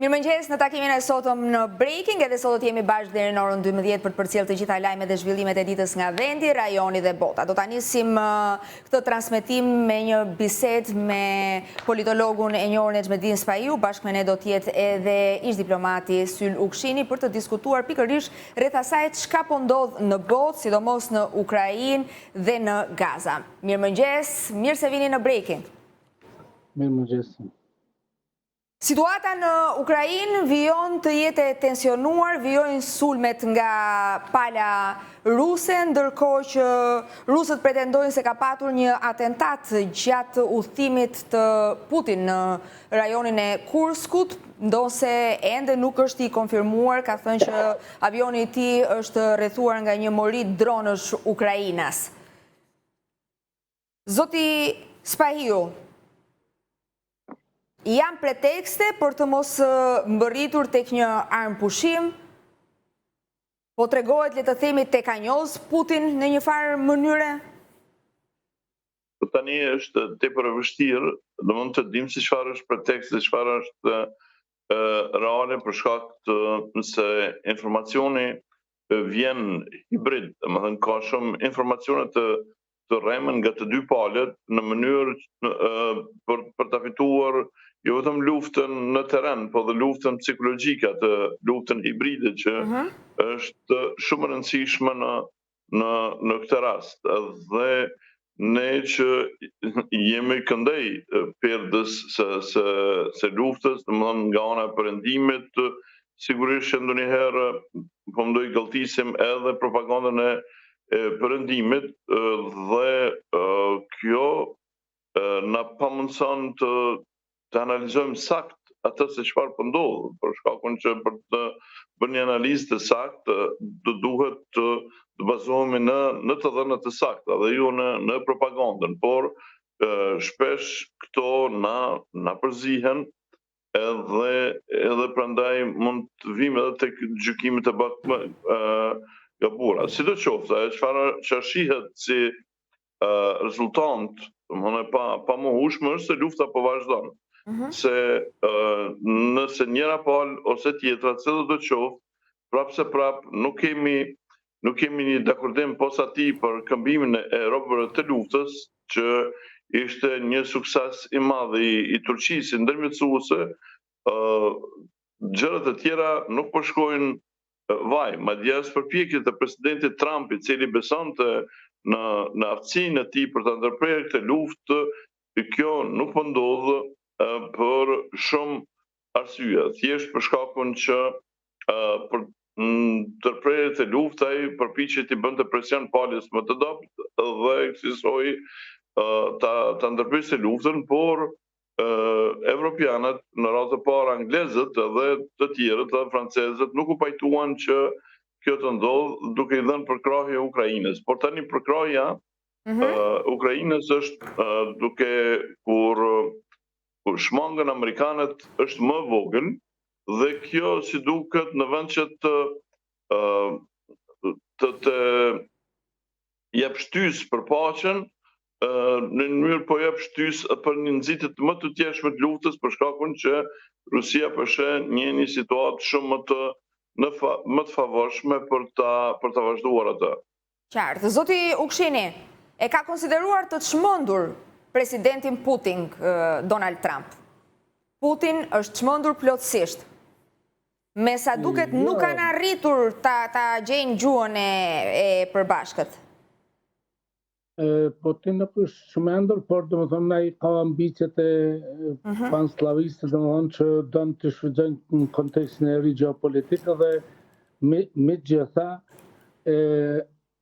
Mirëmëngjes, në takimin e sotëm në Breaking, edhe sot jemi bashkë deri në orën 12 për të përcjellë të gjitha lajmet dhe zhvillimet e ditës nga vendi, rajoni dhe bota. Do ta nisim këtë transmetim me një bisedë me politologun e njohur Nexhmedin Spahiu, bashkë me ne do të jetë edhe ish diplomati Syl Ukshini për të diskutuar pikërisht rreth asaj çka po ndodh në botë, sidomos në Ukrainë dhe në Gaza. Mirëmëngjes, mirë se vini në Breaking. Mirëmëngjes. Situata në Ukrainë vijon të jetë e tensionuar, vijojnë sulmet nga pala ruse, ndërkohë që rusët pretendojnë se ka patur një atentat gjatë udhëtimit të Putin në rajonin e Kurskut, ndonse ende nuk është i konfirmuar, ka thënë që avioni i tij është rrethuar nga një mori dronësh ukrainas. Zoti Spahiu, janë pretekste për të mos mbërritur tek një armë pushim? Po tregohet, le të themi, tek anjoz Putin në një farë mënyre? Tani është tepër e vështirë, domethënë të dimë se çfarë është pretekst dhe çfarë është reale për shkak të se informacioni vjen hibrid, domethënë ka shumë informacione të rremën nga të dy palët në mënyrë për ta fituar jo vetëm luftën në terren, po dhe luftën psikologjike, atë luftën hibride që është shumë e rëndësishme në këtë rast. Dhe ne që jemi këndej perdës së luftës, domethënë nga ana e perëndimit, sigurisht që ndonjëherë po mendoj galltisim edhe propagandën e perëndimit dhe kjo na pamundson të analizojmë sakt atë se çfarë po ndodh, për shkakun që për të bërë një analizë të saktë do duhet të bazohemi në të dhënat të sakta dhe jo në propagandën, por shpesh këto na përzihen edhe prandaj mund të vim edhe tek gjykimet e gabuara. Sidoqoftë, çfarë që shihet si rezultant, domethënë pa mohueshme është se lufta po vazhdon. Se nëse njëra palë ose tjetra, se do të qoftë, prapë se prapë nuk kemi një dakordim posaçëri për këmbimin e robërve të luftës, që ishte një sukses i madh i Turqisë ndërmjetësuese, gjërat e tjera nuk po shkojnë vaj, madje as përpjekjet e presidentit Trump, i cili besonte në aftësinë e tij për ta ndërprerë këtë luftë, kjo nuk po ndodh për shumë arsye, thjesht për shkakun që për ndërprerjet e luftës ai përpiqet të bënte presion palës më të dobët dhe kësaj ta ndërprerë luftën, por evropianët, në radhë të parë anglezët dhe të tjerët, dhe francezët, nuk u pajtuan që kjo të ndodh, duke i dhënë përkrahje Ukrainës. Por tani përkrahja Ukrainës është duke kur shmangën amerikanët është më vogël, dhe kjo si duket në vend që të jep shtys për paqen, në një mënyrë po jep shtys për një nxitje më të tjeshme të luftës, për shkakun që Rusia po sheh një situatë shumë më të favorshme për ta vazhduar atë. Qartë. Zoti Ukshini, e ka konsideruar të çmendur presidentin Putin, Donald Trump? Putin është çmendur plotësisht. Me sa duket nuk kanë arritur ta gjejnë gjuhën e përbashkët. Putin nuk është çmendur, por domethënë ai ka ambicet e panslaviste, domethënë që don të shfrytëzojnë në kontekstin e ri gjeopolitik dhe megjithatë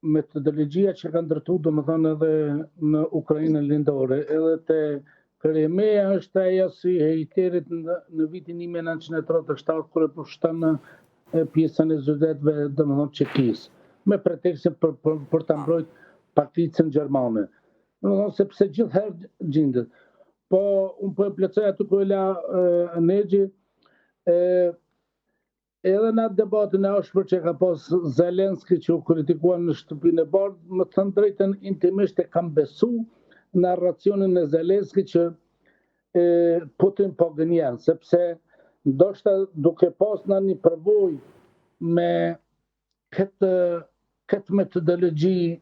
metodologjia që ka ndërtuar domethënë edhe në Ukrainën lindore, edhe te Krimea është ajo si heiterit në vitin 1937 kur e përshtan pjesën e Sudetëve, domethënë Çekisë, me pretekstin për ta mbrojtur particën gjermane. Domethënë sepse gjithherë gjendet. Po unë po e plotësoj aty ku e la Nexhi, edhe në atë debatin e ashpër që ka pas Zelenski që u kritikuan në shtëpinë e bardhë, më thënë drejtën intimisht e kam besu narracionin e Zelenski që Putin po gënjen, sepse ndoshta duke pas në një përvoj me këtë metodologji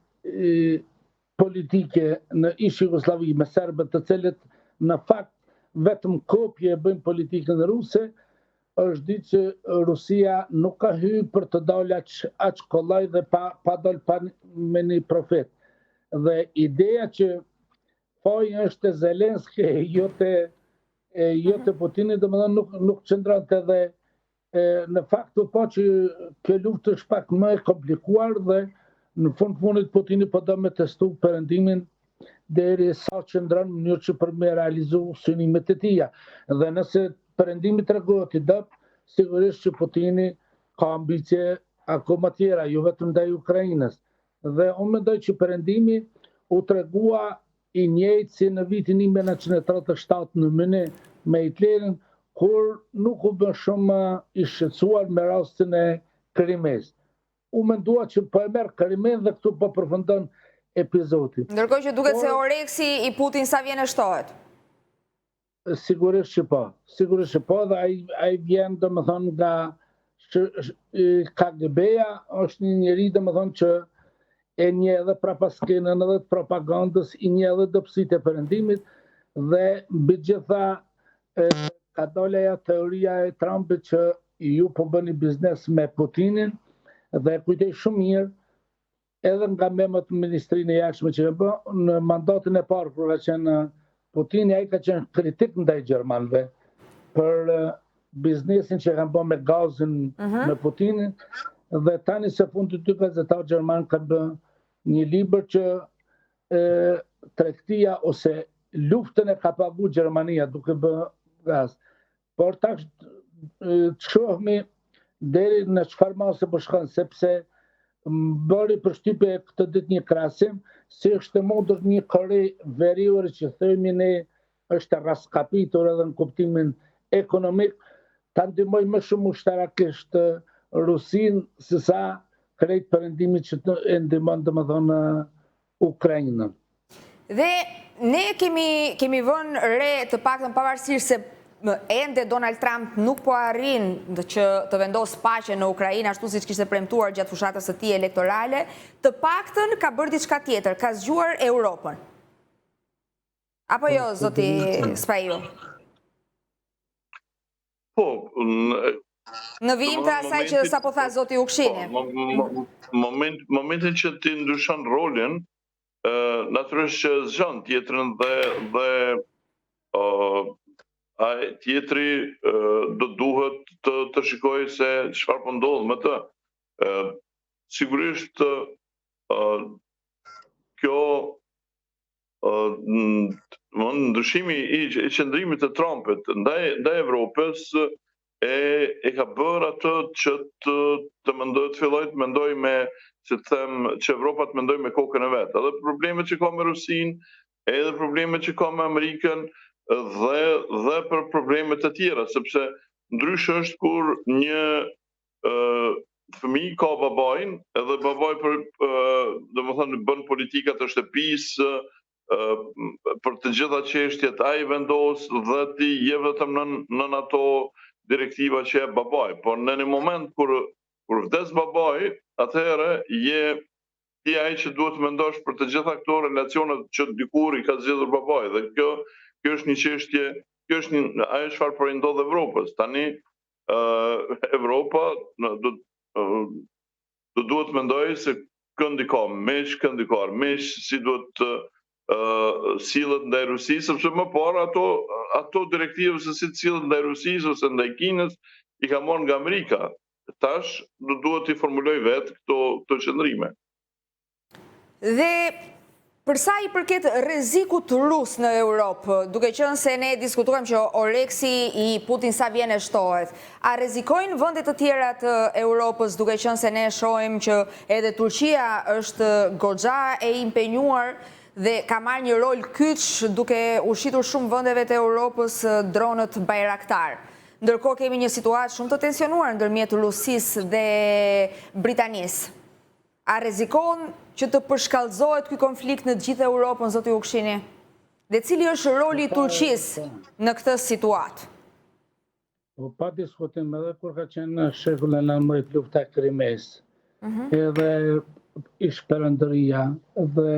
politike në ish Jugosllavi me serbët të cilët në fakt vetëm kopje e bëjnë politikën ruse, është ditë që Rusia nuk ka hyrë për të dalë aq kollaj dhe pa dalë pa me një profet. Dhe ideja që faji është e Zelenski, jo të Putinit, domethënë nuk qëndronte dhe në fakt të po që kjo luftë është pak më e komplikuar dhe në fundit Putini po do me testu perëndimin deri sa qëndron në mënyrë që për me realizu synimet e tija. Dhe nëse perëndimi tregohet i dobët, sigurisht që Putini ka ambicie akoma tjera, jo vetëm ndaj Ukrainës. Dhe unë mendoj që perëndimi u tregua i njëjtë si në vitin 1937 në Myni me Hitlerin, kur nuk u bë shumë i shqetësuar me rastin e Krimes. U mendua që po e merr Krimen dhe këtu po përfundon epizodi. Ndërkohë që duket se Oleksi i Putin sa vjen e shtohet. Sigurisht që po, dhe ai vjen domethënë nga KGB-ja, është një njeri domethënë që e një edhe prapaskenën edhe të propagandës, i një edhe dobësitë e perëndimit dhe mbi gjitha ka dalë ajo teoria e Trumpit që ju po bëni biznes me Putinin dhe kujtej shumë mirë edhe nga memët të Ministrinë e Jashtme që bë në mandatin e parë kur ka qenë Putini, ai ka qenë kritik ndaj gjermanëve për biznesin që kanë bërë me gazin me Putinin dhe tani së fundit dy gazetarë gjermanë kanë bërë një libër që tregtia ose luftën e ka pagu Gjermania duke bërë gaz. Por tash të shohmi deri në çfarë mase po shkon, sepse bëri përshtypje këtë ditë një krahasim si është mundur një Kore Veriore që themi ne është raskapitur edhe në kuptimin ekonomik, ta ndihmoj më shumë ushtarakisht Rusinë se sa krejt perëndimit që e ndihmon domethënë Ukrainën. Dhe ne kemi vënë re të paktën pavarësisht se ende Donald Trump nuk po arrin që të vendos paqe në Ukrainë ashtu siç kishte premtuar gjatë fushatës së tij elektorale, të paktën ka bërë diçka tjetër, ka zgjuar Europën. Apo jo, zoti Spaiu? Po, në vijim të asaj që sapo tha zoti Ukshini. Momentin që ti ndryshon rolin, natyrisht që zgjon tjetrën dhe tjetri do duhet të shikoj se çfarë po ndodh me të. Sigurisht kjo ndryshimi i qëndrimit të Trumpit ndaj Evropës e ka bërë atë që të filloj të mendoj me, si të them, që Evropa të mendoj me kokën e vet. Edhe problemet që ka me Rusinë, edhe problemet që ka me Amerikën, dhe për problemet të tjera, sepse ndryshe është kur një fëmijë ka babajin, edhe babaj domethënë bën politikat e shtëpisë, për të gjitha çështjet ai vendos dhe ti je vetëm nën ato direktiva që e babaj. Por në një moment kur vdes babaj, atëherë ti ai që duhet të mendosh për të gjitha këto relacionet që dikur i ka zgjedhur babaj. Dhe kjo është një çështje, kjo është ajo çfarë po i ndodh Evropës. Tani Evropa do duhet mendoj se këndi ka mesh, si duhet të sillet ndaj Rusisë, sepse më parë ato direktivë se si sillet ndaj Rusisë ose ndaj Kinës i ka marrë nga Amerika. Tash do duhet i formuloj vetë këto qëndrime. Dhe përsa i përket rrezikut rus në Europë, duke qenë se ne diskutuam që Oleksi i Putin sa vjen e shtohet, a rrezikojnë vendet të tjera të Europës, duke qenë se ne shohim që edhe Turqia është goxha e impenjuar dhe ka marrë një rol kyç duke ushitur shumë vendeve të Europës dronët Bayraktar. Ndërkohë kemi një situatë shumë të tensionuar ndërmjet Rusisë dhe Britanisë. A rrezikon që të përshkallëzohet ky konflikt në të gjithë Europën, zoti Ukshini? Dhe cili është roli i Turqisë në këtë situatë? Po pa diskutim edhe kur ka qenë në shekullin e 19 lufta e Krimes, edhe ish Perëndëria dhe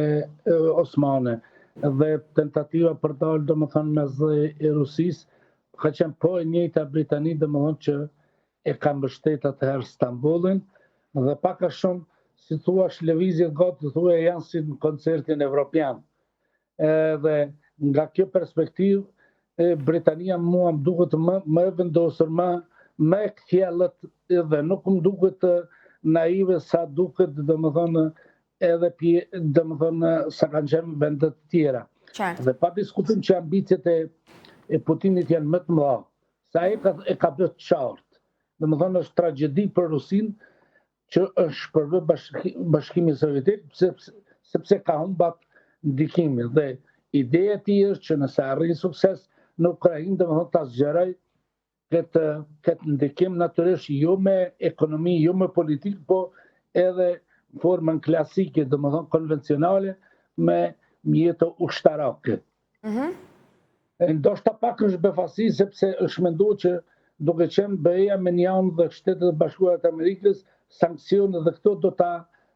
Osmane, dhe tentativa për dalë domethënë mes dhe e Rusisë, ka qenë po e njëjta Britani domethënë që e ka mbështet atëherë Stambollin, dhe pak a shumë, si thuash, lëvizjet gati thuaj janë si në koncertin evropian. Dhe nga kjo perspektivë, Britania mua më duket më e vendosur, më e kthjellët, dhe nuk më duket naive sa duket domethënë edhe domethënë sa kanë qenë vendet të tjera. Dhe pa diskutim që ambicjet e Putinit janë më të mëdha. Sa e ka bërë të qartë. Domethënë është tragjedi për Rusinë që është shpërvë Bashkimi Sovjetik, sepse ka humbat ndikimin. Dhe ideja e tij është që nëse arrin sukses në Ukrainë, domethënë ta zgjeroj këtë ndikim natyrisht jo me ekonomi, jo me politikë, po edhe në formën klasike, domethënë konvencionale, me mjete ushtarake. Ndoshta pak është befasi, sepse është menduar që duke qenë BE-ja me një anë dhe Shtetet e Bashkuara të Amerikës, sanksione dhe këto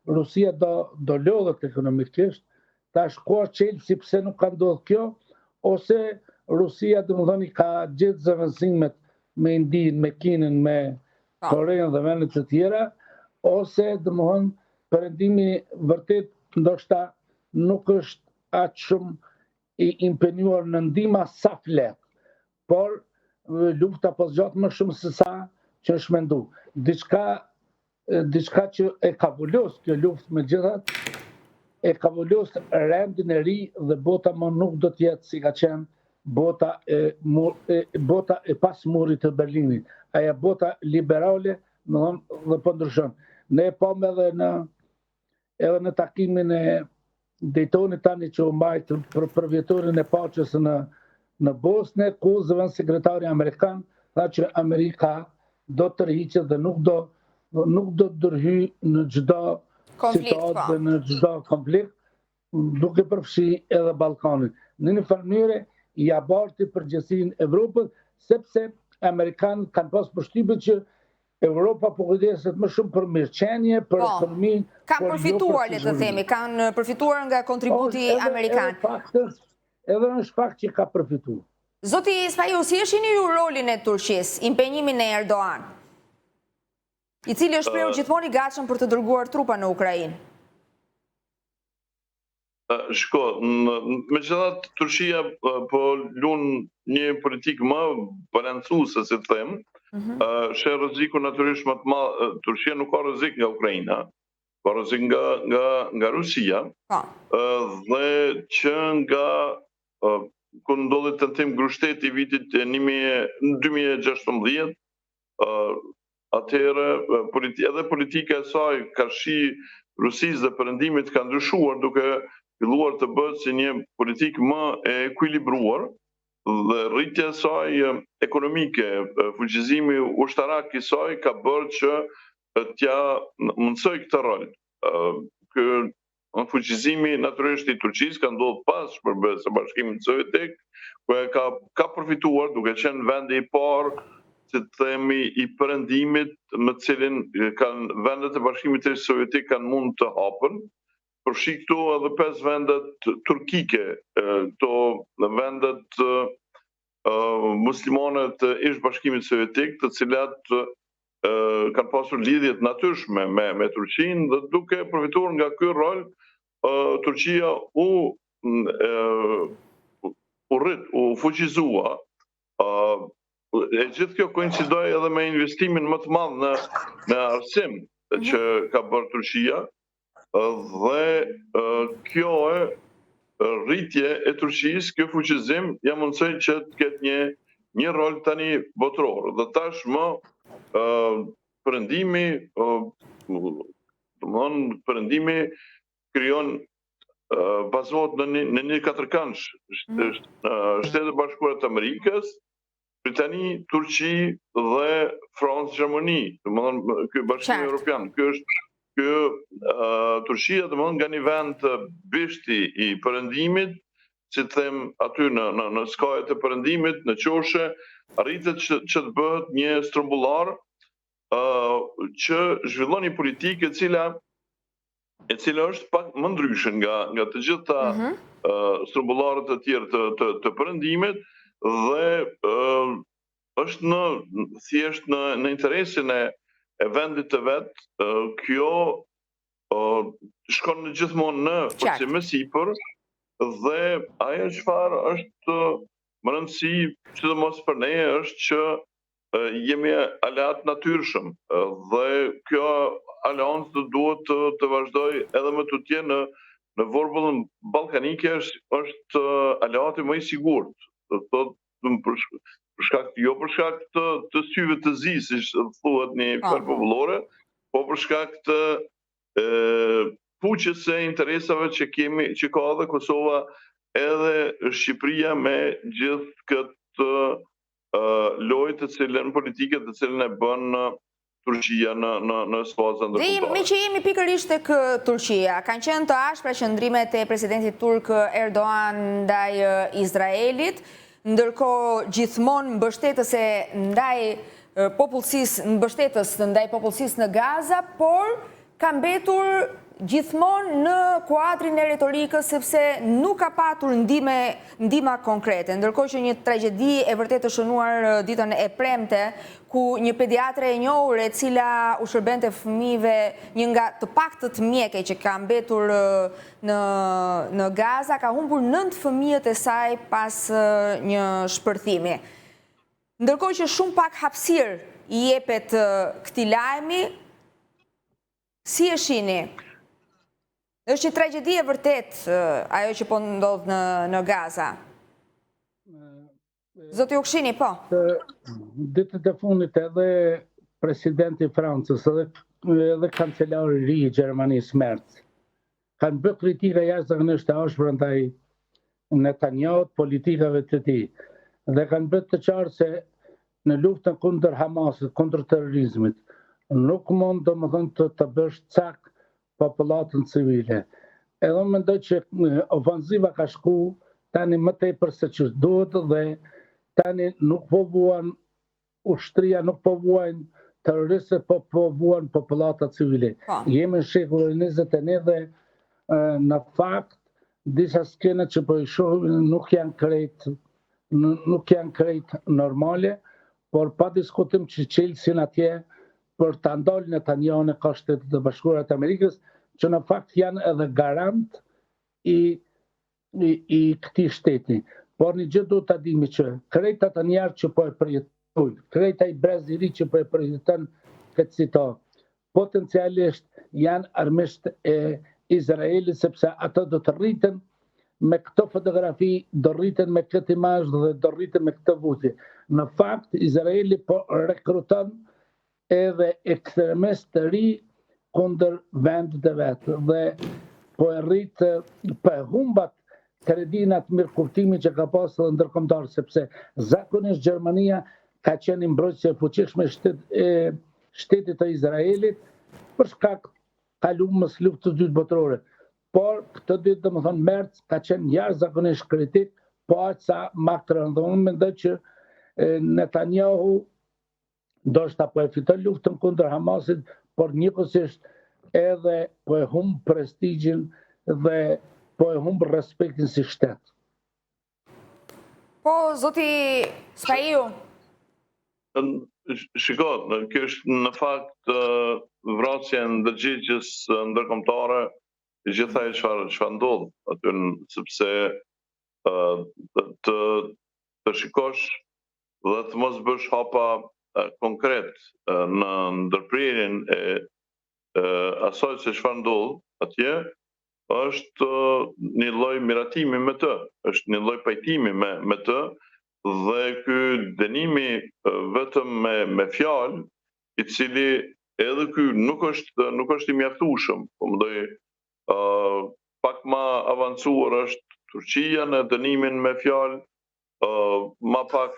Rusia do lodhet ekonomikisht, tash koha çelësi pse nuk ka ndodhur kjo, ose Rusia domethënë i ka gjetë zëvendësimet me Indinë, me Kinën, me Korenë dhe vendet të tjera, ose domethënë perëndimi vërtet ndoshta nuk është aq shumë i impenjuar në ndihma sa flet, por lufta po zgjat më shumë se sa që është menduar. Diçka që e ka vulos kjo luftë megjithatë, e ka vulos rendin e ri dhe bota më nuk do të jetë si ka qenë bota e pas murit të Berlinit. Aja bota liberale dhe po ndryshon. Ne pam edhe në takimin e Daytonit tani që u mbajt për vjetorin e paqes në Bosnë, ku zëvendës sekretari amerikan tha që Amerika do të tërhiqet dhe nuk do të ndërhyj në çdo situatë dhe në çdo konflikt, duke përfshi edhe Ballkanin. Në një farë mënyrë i abarti përgjegjësinë Evropës, sepse amerikanët kanë pas përshtypjen që Europa po kujdeset më shumë për mirëqenie, për ekonominë. Ka përfituar, le të themi, kanë përfituar nga kontributi amerikan. Edhe është fakt që ka përfituar. Zoti Ismail, si e shihni ju rolin e Turqisë, impenjimin e Erdogan, i cili është shprehur gjithmonë i gatshëm për të dërguar trupa në Ukrainë? Shko, megjithatë Turqia po lun një politikë më balancuese, si të them, sheh rreziku natyrisht më të madh. Turqia nuk ka rrezik nga Ukraina, ka rrezik nga Rusia, dhe që nga ku ndodhi tentim grushteti vitit 2016, atëherë edhe politika e saj karshi Rusisë dhe Perëndimit ka ndryshuar, duke filluar të bëhet si një politikë më e ekuilibruar, dhe rritja e saj ekonomike, fuqizimi ushtarak i saj ka bërë që t'ja mundsoj këtë rol. Ky fuqizimi natyrisht i Turqisë ka ndodhur pas shpërbërjes së Bashkimit Sovjetik, ku ka përfituar duke qenë vendi i parë, si të themi, i perëndimit, me të cilin vendet e Bashkimit Sovjetik kanë mund të hapën. Përfshi këtu edhe 5 vendet turkike, këto vendet muslimane të ish Bashkimit Sovjetik, të cilat kanë pasur lidhje të natyrshme me Turqinë, dhe duke përfituar nga ky rol, Turqia u fuqizua. E gjithë kjo koincidoi edhe me investimin më të madh në arsim që ka bërë Turqia, dhe kjo rritje e Turqisë, kjo fuqizim, ja mundsoi që të ketë një rol tani botëror. Dhe tashmë perëndimi krijon, bazohet në një katërkëndsh, Shtetet e Bashkuara të Amerikës, Britani, Turqi dhe Francë, Gjermani, domethënë ky Bashkimi Evropian. Turqia domethënë nga një vend të bishti i perëndimit, si të them aty në skajet e perëndimit, në qoshe, arritet që të bëhet një strëmbullar që zhvillon një politikë e cila është pak më ndryshe nga të gjitha strëmbullarët e tjerë të perëndimit dhe është thjesht në interesin e vendit të vet. Kjo shkon gjithmonë në përcjellje më sipër dhe ajo çfarë është më rëndësi, sidomos për ne, është që jemi aleat natyrshëm dhe kjo aleancë duhet të vazhdoj edhe më tutje në vorbullën ballkanike, është aleati më i sigurt. Për shkak të syve të zi, siç thuhet një fjalë popullore, po për shkak të fuqës së interesave që ka edhe Kosova edhe Shqipëria me gjithë këtë lojë të cilën politike të cilën e bën Turqia në sfazën ndërkombëtare. Me që jemi pikërisht tek Turqia, kanë qenë të ashpra qëndrimet e presidentit turk Erdogan ndaj Izraelit, ndërkohë gjithmonë mbështetëse ndaj popullsisë në Gaza, por ka mbetur gjithmonë në kuadrin e retorikës sepse nuk ka patur ndihma konkrete, ndërkohë që një tragjedi e vërtet të shënuar ditën e premte, ku një pediatre e njohur e cila u shërbente fëmijëve, një nga të paktët mjeke që ka mbetur në Gaza, ka humbur 9 fëmijët e saj pas një shpërthimi. Ndërkohë që shumë pak hapësirë i jepet këtij lajmi, si e shihni? Është një tragjedi e vërtet ajo që po ndodh në Gaza. Zoti Ukshini, po. Ditët e fundit edhe presidenti i Francës edhe kancelari i ri i Gjermanisë Merz kanë bërë kritika jashtëzakonisht të ashpra ndaj Netanyahu, politikave të tij, dhe kanë bërë të qartë se në luftën kundër Hamasit, kundër terrorizmit, nuk mund domethënë të bësh cak popullatën civile. Edhe mendoj që ofensiva ka shku tani më tepër se që duhet dhe tani nuk po vuan ushtria, nuk po vuan terroristët, po vuan populata civile. Jemi në shekullin 21 dhe në fakt disa skena që po i shohim nuk janë krejt normale, por pa diskutim që qelsin atje për të ndalë Netanyahu në Shtetet e Bashkuara të Amerikës, që në fakt janë edhe garant i këtij shteti. Por një gjë duhet ta dimi që krejt ata njerëz që po e përjetojnë, krejt ai brez i ri që po e përjeton këtë situatë, potencialisht janë armisht e Izraelit, sepse ato do të rriten me këto fotografi, do rriten me këtë imazh dhe do rriten me këtë vuti. Në fakt, Izraeli po rekruton edhe ekstremist të ri kundër vendet e vetë dhe po e rritë për humbat kredinat mirë kuptimi që ka pasur edhe ndërkombëtar, sepse zakonisht Gjermania ka qenë mbrojtëse e fuqishme e shtetit të Izraelit për shkak kalumës luftës së dytë botërore. Por këtë ditë domethënë Merz ka qenë jashtëzakonisht kritik, po aq sa maktërën. Dhe unë mendoj që Netanyahu ndoshta po e fiton luftën kundër Hamasit, por njëkohësisht edhe po e humb prestigjin dhe po e humb respektin si shtet. Po, zoti Spaiu. Shiko, kjo është në fakt vrasja e ndërgjegjës ndërkombëtare e gjitha e çfarë ndodh aty, sepse të shikosh dhe të mos bësh hapa konkret në ndërprerjen e asaj se çfarë ndodh atje, është një lloj miratimi me të, është një lloj pajtimi me të, dhe ky dënimi vetëm me fjalë, i cili edhe ky nuk është i mjaftueshëm, po mendoj pak më avancuar është Turqia në dënimin me fjalë, më pak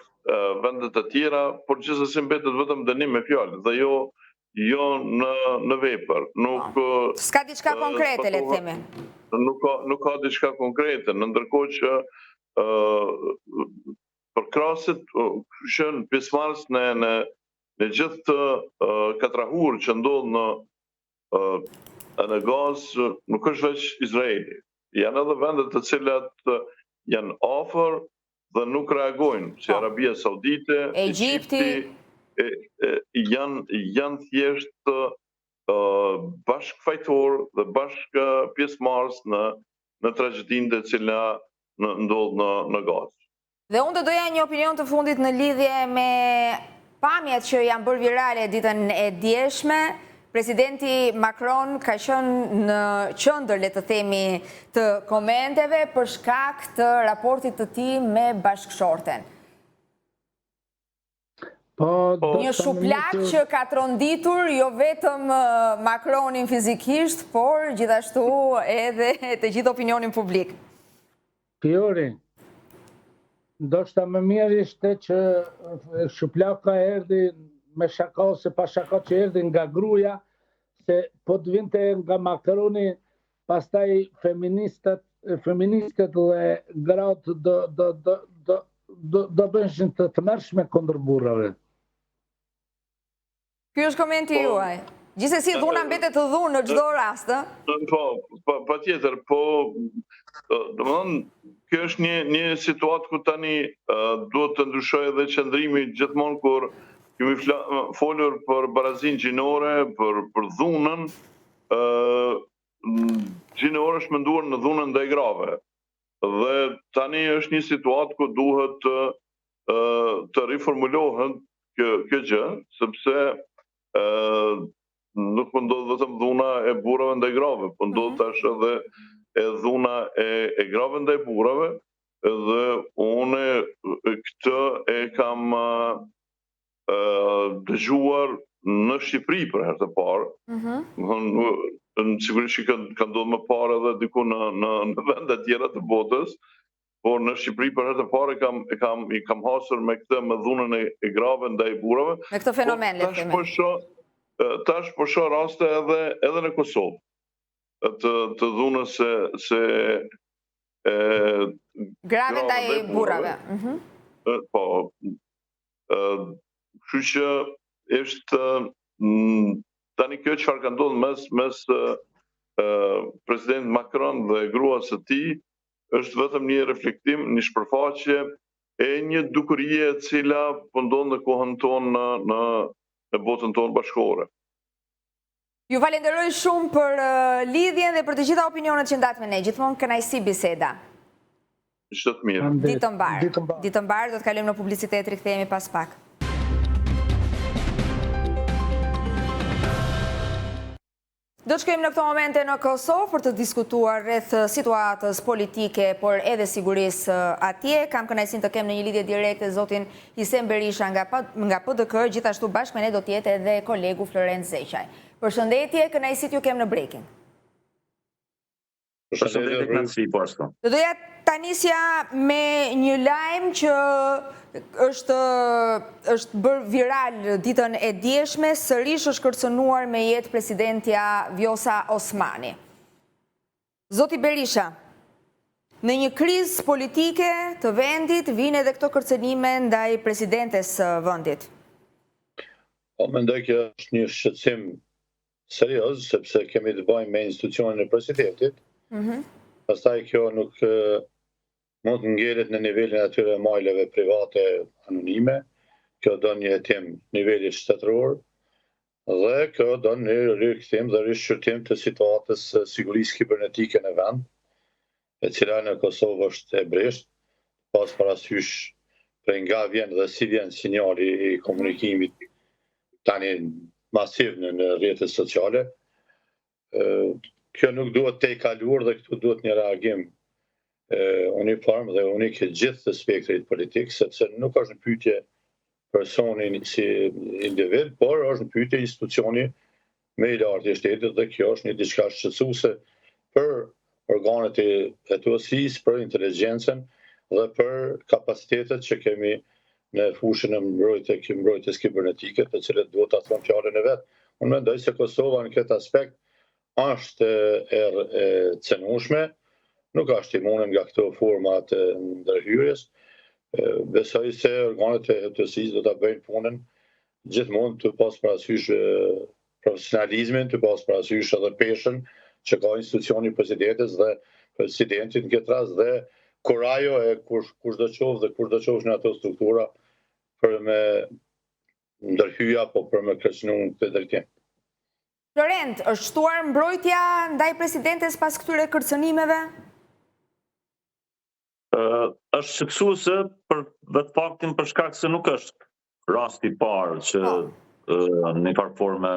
vendet e tjera, por gjithsesi mbetet vetëm dënim me fjalë dhe jo në vepër. S'ka diçka konkrete, le të themi. Nuk ka diçka konkrete, ndërkohë që për krahasit qenë pjesëmarrës në gjithë të katrahur që ndodh në Gazë, nuk është veç Izraeli. Janë edhe vendet të cilat janë afër dhe nuk reagojnë, si Arabia Saudite, Egjipti, janë thjesht bashkëfajtor dhe bashkë pjesëmarrës në tragjedinë e cila ndodh në Gazë. Dhe unë të doja një opinion të fundit në lidhje me pamjet që janë bërë virale ditën e djeshme. Presidenti Macron ka qenë në qendër, le të themi, të komenteve për shkak të raportit të tij me bashkëshorten. Një shuplak që ka tronditur jo vetëm Macronin fizikisht, por gjithashtu edhe të gjithë opinionin publik. Fiori, ndoshta më mirë ishte që shuplaka erdhi me shaka ose pa shaka që erdhi nga gruaja, se po të vinte nga Macroni, pastaj feministët dhe gratë do bëshin të tmerrshme kundër burrave. Ky është komenti juaj. Gjithsesi dhuna mbetet të dhunë në çdo rast, ë? Po, patjetër, po domethënë kjo është një situatë ku tani duhet të ndryshojë edhe qëndrimi gjithmonë kur kemi folur për barazinë gjinore, për dhunën, gjinore është menduar në dhunën ndaj grave. Dhe tani është një situatë ku duhet të riformulohet kjo gjë, sepse nuk po ndodh vetëm dhuna e burrave ndaj grave, po ndodh tash edhe dhuna e grave ndaj burrave, dhe unë këtë e kam dëgjuar në Shqipëri për herë të parë. Sigurisht që ka ndodhur më parë edhe diku në vende tjera të botës, por në Shqipëri për herë të parë i kam hasur me këtë, me dhunën e grave ndaj burrave. Me këtë fenomen, le të themi. Tash po shoh raste edhe në Kosovë të dhunës se grave ndaj burrave. Po. Kështu që është tani kjo çfarë ka ndodhur mes president Macron dhe gruas së tij është vetëm një reflektim, një shpërfaqje e një dukurie e cila po ndodh në kohën tonë në botën tonë bashkëore. Ju falenderoj shumë për lidhjen dhe për të gjitha opinionet që ndat me ne. Gjithmonë kënaqësi biseda. Çdo të mirë. Ditë mbar. Ditë mbar, do të kalojmë në publicitet, rikthehemi pas pak. Do të shkojmë në këto momente në Kosovë për të diskutuar rreth situatës politike, por edhe sigurisë atje. Kam kënaqësinë të kem në një lidhje direkte zotin Hisem Berisha nga PDK, gjithashtu bashkë me ne do të jetë edhe kolegu Florent Zeqaj. Përshëndetje, kënaqësi t'ju kem në breaking. Përshëndetje, kënaqësi po ashtu. Do doja ta nisja me një lajm që është bërë viral ditën e djeshme, sërish është kërcënuar me jetë presidentja Vjosa Osmani. Zoti Berisha, në një krizë politike të vendit vijnë edhe këto kërcënime ndaj presidentes së vendit. Mendoj që është një shqetësim serioz, sepse kemi të bëjmë me institucionin e presidentit. Pastaj kjo nuk mund të ngjelet në nivelin atyre majleve private anonime. Kjo do një hetim nivelit shtetëror dhe kjo do një rikthim dhe rishqyrtim të situatës sigurisë kibernetike në vend, e cila në Kosovë është e brisht, pas parasysh prej nga vjen dhe si vjen sinjali i komunikimit tani masiv në rrjetet sociale. Kjo nuk duhet të kaluar dhe këtu duhet një reagim uniform dhe unik gjithë të spektrit politik, sepse nuk është në pyetje personin si individ, por është në pyetje institucioni me i lartë i shtetit, dhe kjo është një diçka shqetësuese për organet e hetuesisë, për inteligjencën dhe për kapacitetet që kemi në fushën e mbrojtjes kibernetike, të cilët duhet ta thonë fjalën e vet. Unë mendoj se Kosova në këtë aspekt është e cenueshme, nuk është imune nga këto format ndërhyrjes, Besoj se organet e heftësisë do ta bëjnë punën gjithmonë të pas parasysh profesionalizmin, të pas parasysh edhe peshën që ka institucioni presidentit dhe presidentit në këtë rast dhe kurajo e kushdo qoftë në ato struktura për me ndërhyja apo për me kërcënu këtë drejtim. Florent, është shtuar mbrojtja ndaj presidentes pas këtyre kërcënimeve? Është shqetësuese për vetë faktin për shkak se nuk është rasti i parë që në një farë forme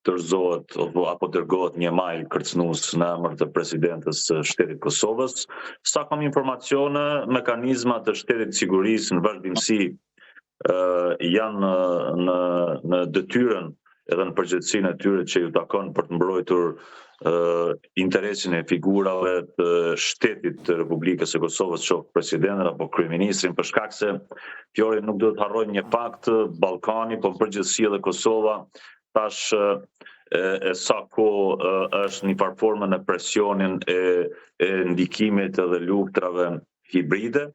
tërzohet apo dërgohet një majl kërcënues në emër të presidentes së shtetit Kosovës. Sa kam informacione, mekanizmat e shtetit sigurisë në vazhdimsi janë në detyrën edhe në përgjegjësinë e tyre që ju takon për të mbrojtur interesin e figurave të shtetit të Republikës së Kosovës, qoftë presidentin apo kryeministrin, për shkak se Fjori nuk duhet harrojmë një fakt, Ballkani, po përgjithësi edhe Kosova tash e sa kohë është një farë forme në presionin e ndikimit edhe luftrave hibride,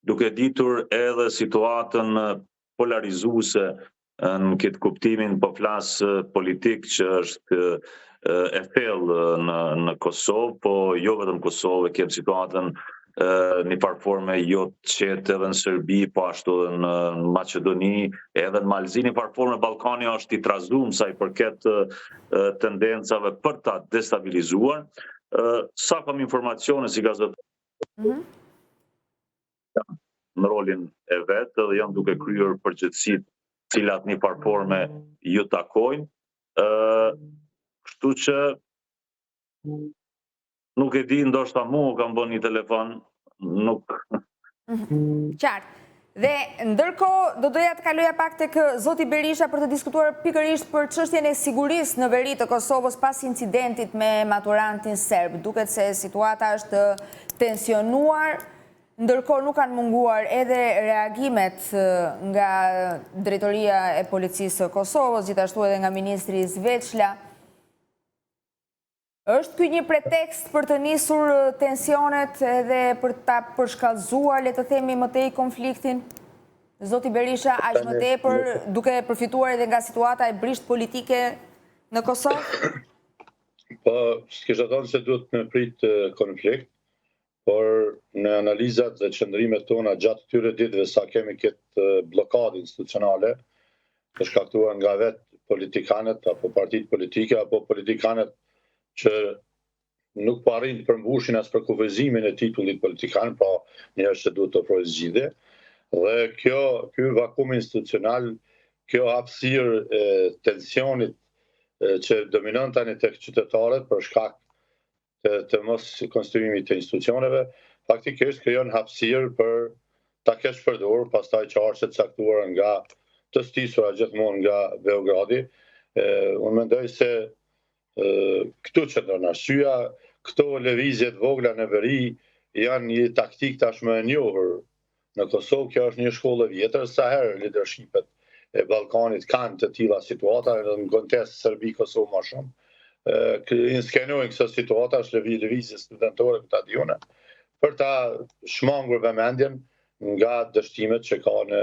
duke ditur edhe situatën polarizuese në këtë kuptimin, po flas politik që është e thellë në Kosovë, po jo vetëm Kosovë, kem situatën një farë forme jo të qetë edhe në Serbi, po ashtu edhe në Maqedoni, edhe në Malzi, një farë forme Ballkani është i trazuar sa i përket tendencave për ta destabilizuar. Sa kam informacione si gazetar në rolin e vetë dhe janë duke kryer përgjegjësitë cilat një farë forme ju takojnë. Kështu që nuk e di, ndoshta mua kam bën një telefon, nuk... Qartë. Dhe ndërkohë do doja të kaloja pak tek zoti Berisha për të diskutuar pikërisht për çështjen e sigurisë në veri të Kosovës pas incidentit me maturantin serb. Duket se situata është tensionuar, ndërkohë nuk kanë munguar edhe reagimet nga Drejtoria e Policisë së Kosovës, gjithashtu edhe nga Ministri Zveçla. Është ky një pretekst për të nisur tensionet edhe për ta përshkallëzuar, le të themi, më tej konfliktin? Zoti Berisha, aq më tepër duke përfituar edhe nga situata e brisht politike në Kosovë? Po, s'kisha thënë se duhet me prit konflikt, por në analizat dhe qëndrimet tona gjatë këtyre ditëve sa kemi këtë blokadë institucionale, të shkaktuar nga vetë politikanët apo partitë politike apo politikanët që nuk po arrin të përmbushin as për kufizimin e titullit politikan, pra njerëz që duhet të ofrojë zgjidhje. Dhe ky vakum institucional, kjo hapësirë e tensionit që dominon tani tek qytetarët për shkak të mos konstruimit të institucioneve, faktikisht krijon hapësirë për ta kesh përdorur pastaj çarçet caktuara nga të stisura gjithmonë nga Beogradi. Unë mendoj se këtu qëndron arsyeja, këto lëvizjet vogla në veri janë një taktik tashmë e njohur në Kosovë. Kjo është një shkollë e vjetër, sa herë leadershipet e Ballkanit kanë të tilla situata në kontest Serbi-Kosovë më shumë. Inskenojnë këto situata është lëvizje studentore këta dione për ta shmangur vëmendjen nga dështimet që ka në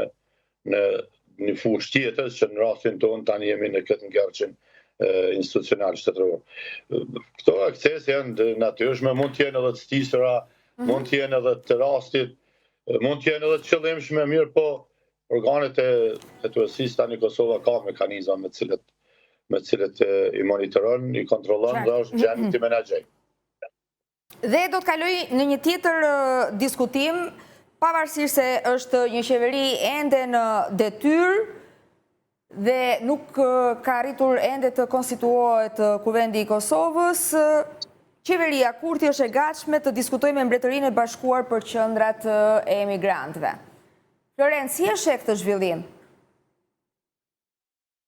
një fushë tjetër, që në rastin tonë tani jemi në këtë ngjarçin institucional shtetëror. Këto akcese janë të natyrshme, mund të jenë edhe të stisura, mund të jenë edhe të rastit, mund të jenë edhe të qëllimshme, mirë po organet e hetuesisë tani Kosova ka mekanizma me të cilët i monitoron, i kontrollon dhe është gjendje të menaxhej. Dhe do të kaloj në një tjetër diskutim, pavarësisht se është një qeveri ende në detyrë dhe nuk ka arritur ende të konstituohet Kuvendi i Kosovës, qeveria Kurti është e gatshme të diskutojë me Mbretërinë e Bashkuar për qendrat e emigrantëve. Florent, si e sheh këtë zhvillim?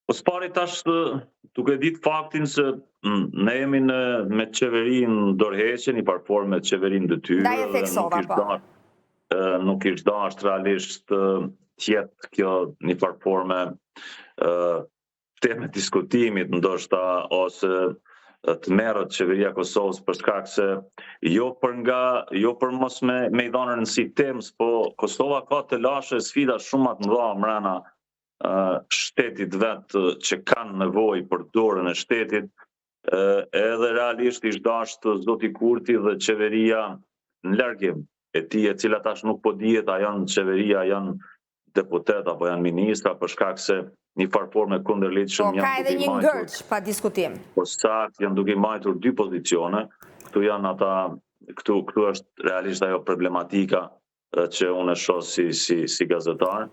Po s'pari tash duke ditë faktin se ne jemi me qeverinë dorëheqje, një farë forme qeverinë detyrë. Ndaj e theksova, po. Nuk ishte dashur realisht tjetë kjo një farë forme teme diskutimit ndoshta ose të merret qeveria e Kosovës për shkak se jo për mos me i dhënë rëndësi temës, po Kosova ka të lashe sfida shumë të mëdha mbrana shtetit vet që kanë nevojë për dorën e shtetit, edhe realisht ish dashur zoti Kurti dhe qeveria në largim e tij, e cila tash nuk po dihet a janë qeveria, janë deputet apo janë ministra, për shkak se një farë forme kundërligjshëm janë. Ka edhe një ngërç pa diskutim. Po sakt janë duke majtur dy pozicione. Këtu janë ata, këtu është realisht ajo problematika që unë e shoh si gazetar.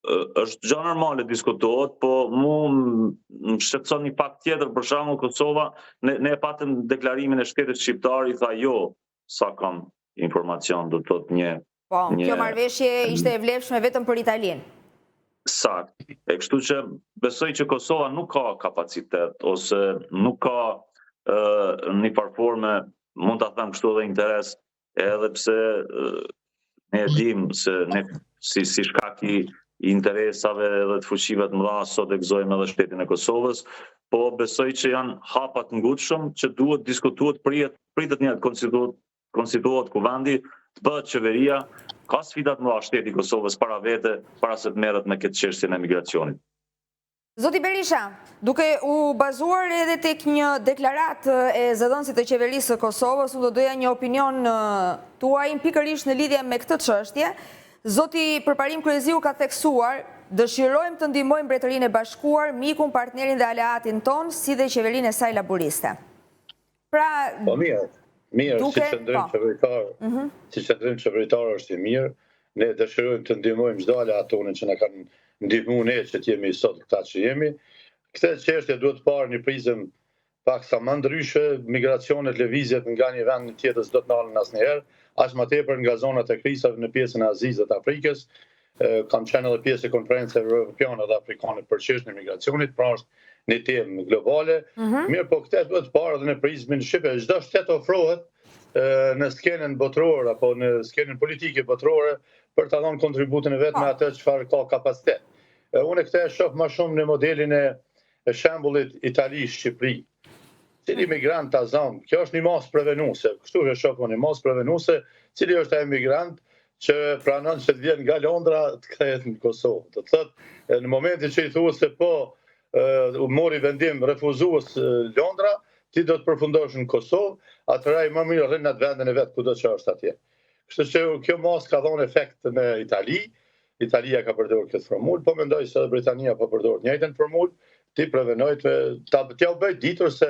Është gjë normale diskutohet, po mu më shqetëson një fakt tjetër, për shembull Kosova, ne patëm deklarimin e shtetit shqiptar, i tha jo, sa kam informacion, do të thotë një. Po, kjo marrëveshje ishte e vlefshme vetëm për Italinë. Sakt. E kështu që besoj që Kosova nuk ka kapacitet, ose nuk ka një farë forme, mund ta them kështu, edhe interes, edhe pse ne e dim se ne si shkak i interesave dhe të fuqive të mëdha sot e gëzojmë edhe shtetin e Kosovës, po besoj që janë hapa të ngutshëm që duhet diskutuar, pritet një konstituohet kuvendi, të bëhet qeveria, ka sfidat mëdha shteti i Kosovës para vete, para se të merret me këtë çështjen e migracionit. Zoti Berisha, duke u bazuar edhe tek një deklaratë e zëdhënësit të qeverisë së Kosovës, unë do doja një opinion tuaj pikërisht në lidhje me këtë çështje. Zoti Përparim Kryeziu ka theksuar: dëshirojmë të ndihmojmë Mbretërinë e Bashkuar, mikun, partnerin dhe aleatin ton, si dhe qeverinë e saj laboriste. Pra, po mirë, si qendrim qeveritar është i mirë, ne dëshirojmë të ndihmojmë çdo aleat tonë që na kanë ndihmuar ne që të jemi sot këta që jemi. Këtë çështje duhet parë një prizëm paksa më ndryshe, migracionet, lëvizjet nga një vend në tjetër s'do të ndalen asnjëherë, as më tepër nga zonat e krizave në pjesën e Azisë dhe të Afrikës. Kam qenë edhe pjesë e konferencave evropiane dhe afrikane për çështjen e migracionit, pra është një temë globale. Mirë, po këtë duhet parë edhe në prizmin shqipe. Çdo shtet ofrohet në skenën botërore apo në skenën politike botërore për të dhënë kontributin e vet me atë çfarë ka kapacitet. Unë këtë e shoh më shumë në modelin e shembullit Itali-Shqipëri. Cili migrant ta zon, kjo është një mos prevenuese. Kështu e shoh unë, një mos prevenuese, cili është ai migrant që pranon se të vjen nga Londra të kthehet në Kosovë. Do të thotë në momentin që i thuhet se po u mori vendim refuzues Londra, ti do të përfundosh në Kosovë, atëra i më mirë rrin në atë vendin e vet kudo që është atje. Kështu që kjo mos ka dhënë efekt në Itali. Italia ka përdorur këtë formullë, po mendoj se edhe Britania po përdor të njëjtën formullë. Ti prevenoj t'ja u bëj ditur se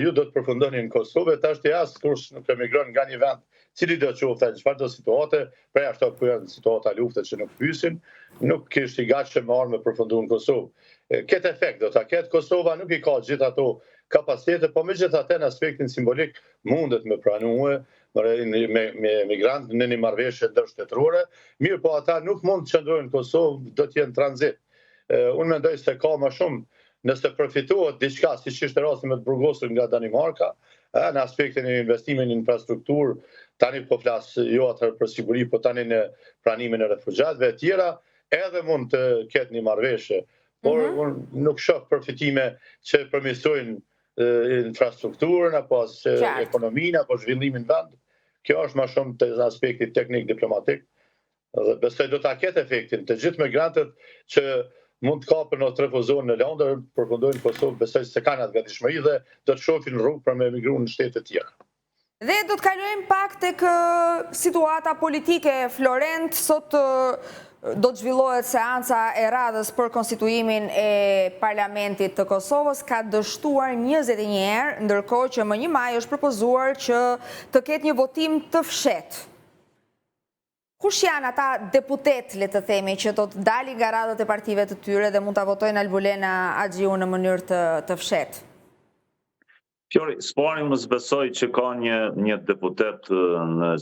ju do të përfundoni në Kosovë, tash ti as kush nuk emigron nga një vend, cili do të qoftë në çfarëdo situate, për ashtu ku janë situata lufte që nuk pysin, nuk kishte i gatshëm me armë përfunduar në Kosovë. Këtë efekt do ta ketë Kosova, nuk i ka gjithë ato kapacitete, po megjithatë në aspektin simbolik mundet me pranue me migrantë në një marrëveshje ndërshtetërore. Mirë, po ata nuk mund të qëndrojnë në Kosovë, do të jenë tranzit. Unë mendoj se ka më shumë nëse përfitohet diçka, siç ishte rasti me të burgosur nga Danimarka, në aspektin e investimit në infrastrukturë, tani po flas jo atë për siguri, po tani në pranimin e refugjatëve e tjera, edhe mund të ketë një marrëveshje, por unë nuk shoh përfitime që përmirësojnë infrastrukturën apo ekonominë apo zhvillimin vend. Kjo është më shumë te aspekti teknik diplomatik. Dhe besoj do ta ketë efektin të gjithë migrantët që mund të kapën ose refuzohen në Londër, përfundojnë në Kosovë, besoj se kanë atë gatishmëri dhe do të shohin rrugë për me emigruar në shtete të tjera. Dhe do të kalojmë pak tek situata politike. Florent, sot do të zhvillohet seanca e radhës për konstituimin e parlamentit të Kosovës, ka dështuar 21 herë, ndërkohë që më 1 maj është propozuar që të ketë një votim të fshehtë. Kush janë ata deputet, le të themi, që do të dalin nga radhët e partive të tyre dhe mund ta votojnë Albulena Axhiu në mënyrë të fshehtë? Fjori, s'pari më zbesoj që ka një deputet në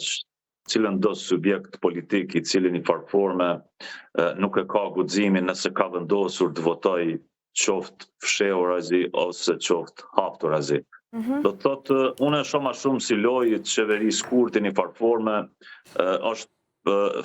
cilën do subjekt politik i cili një farë forme nuk e ka guximin nëse ka vendosur të votoj qoftë fshehur azi ose qoftë haptur azi. Do të thotë, unë e shoh më shumë si lojë të qeverisë kurti një farë forme është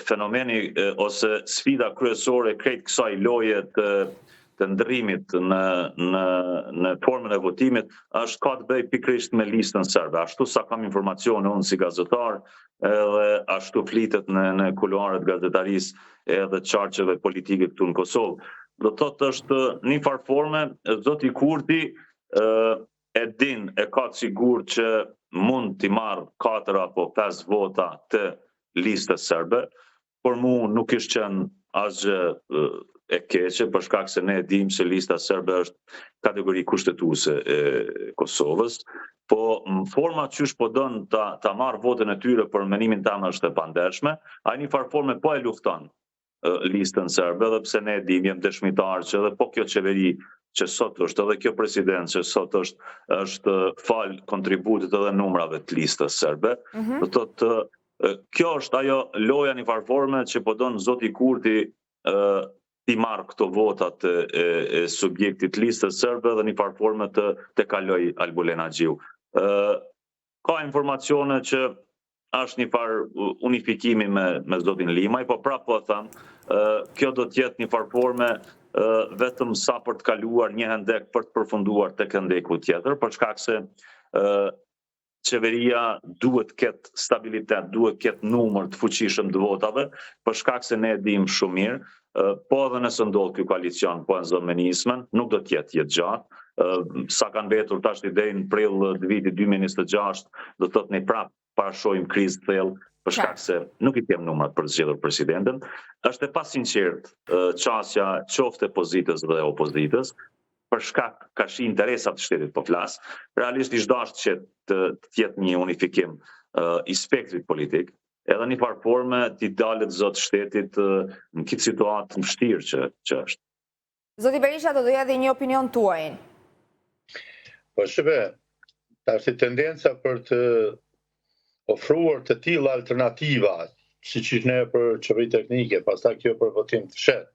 fenomeni ose sfida kryesore krejt kësaj loje të të ndërimit në formën e votimit është ka të bëj pikërisht me listën serbe. Ashtu sa kam informacione unë si gazetar, edhe ashtu flitet në kuluaret gazetarisë edhe qarqeve politike këtu në Kosovë. Do thotë është një farë forme, zoti Kurti e din, e ka të sigurt që mund t'i marrë 4 apo 5 vota të listës serbe, por mu nuk ishtë qenë asgjë e keqe, për shkak se ne dim se lista serbe është kategori kushtetuese e Kosovës, po forma qysh po don ta marrë votën e tyre për menimin tanë është e pandershme, a një farë forme po e lufton listën serbe, dhe pse ne dim, jem dëshmitar që edhe po kjo qeveri që sot është, edhe kjo president që sot është fal kontributit edhe numrave të listës serbe, do thotë kjo është ajo loja një farë forme që po don zoti Kurti t'i marrë këto votat e subjektit listës serbe dhe një farë forme të kaloj Albulena Gjiu. Ka informacione që është një farë unifikimi me zotin Limaj, po prapë po thëmë, kjo do t'jetë një farë forme vetëm sa për të kaluar një hendek për të përfunduar tek hendeku tjetër, për shkak se qeveria duhet ketë stabilitet, duhet ketë numër të fuqishëm të votave, për shkak se ne dim shumë mirë, po edhe nëse ndodh ky koalicion, po në zomenismen, nuk do t'jetë jetë gjatë. Sa kanë vetur tash deri në prill të vitit 2026, do të thotë ne prapë parashojmë krizë thellë, për shkak se nuk i kem numrat për zgjedhur presidentin. Është e pasinqertë çështja qoftë e pozitës dhe opozitës, për shkak ka shi interesat të shtetit po flas. Realisht ishte dashur që të jetë një unifikim i spektrit politik, edhe një farë forme t'i dalet zot shtetit në këtë situatë vështirë që është. Zoti Berisha, do doja dhe një opinion tuaj. Po shqipe, tash tendenca për të ofruar të tilla alternativa, siç ishte ne për qeveri teknike, pastaj kjo për votim të fshet,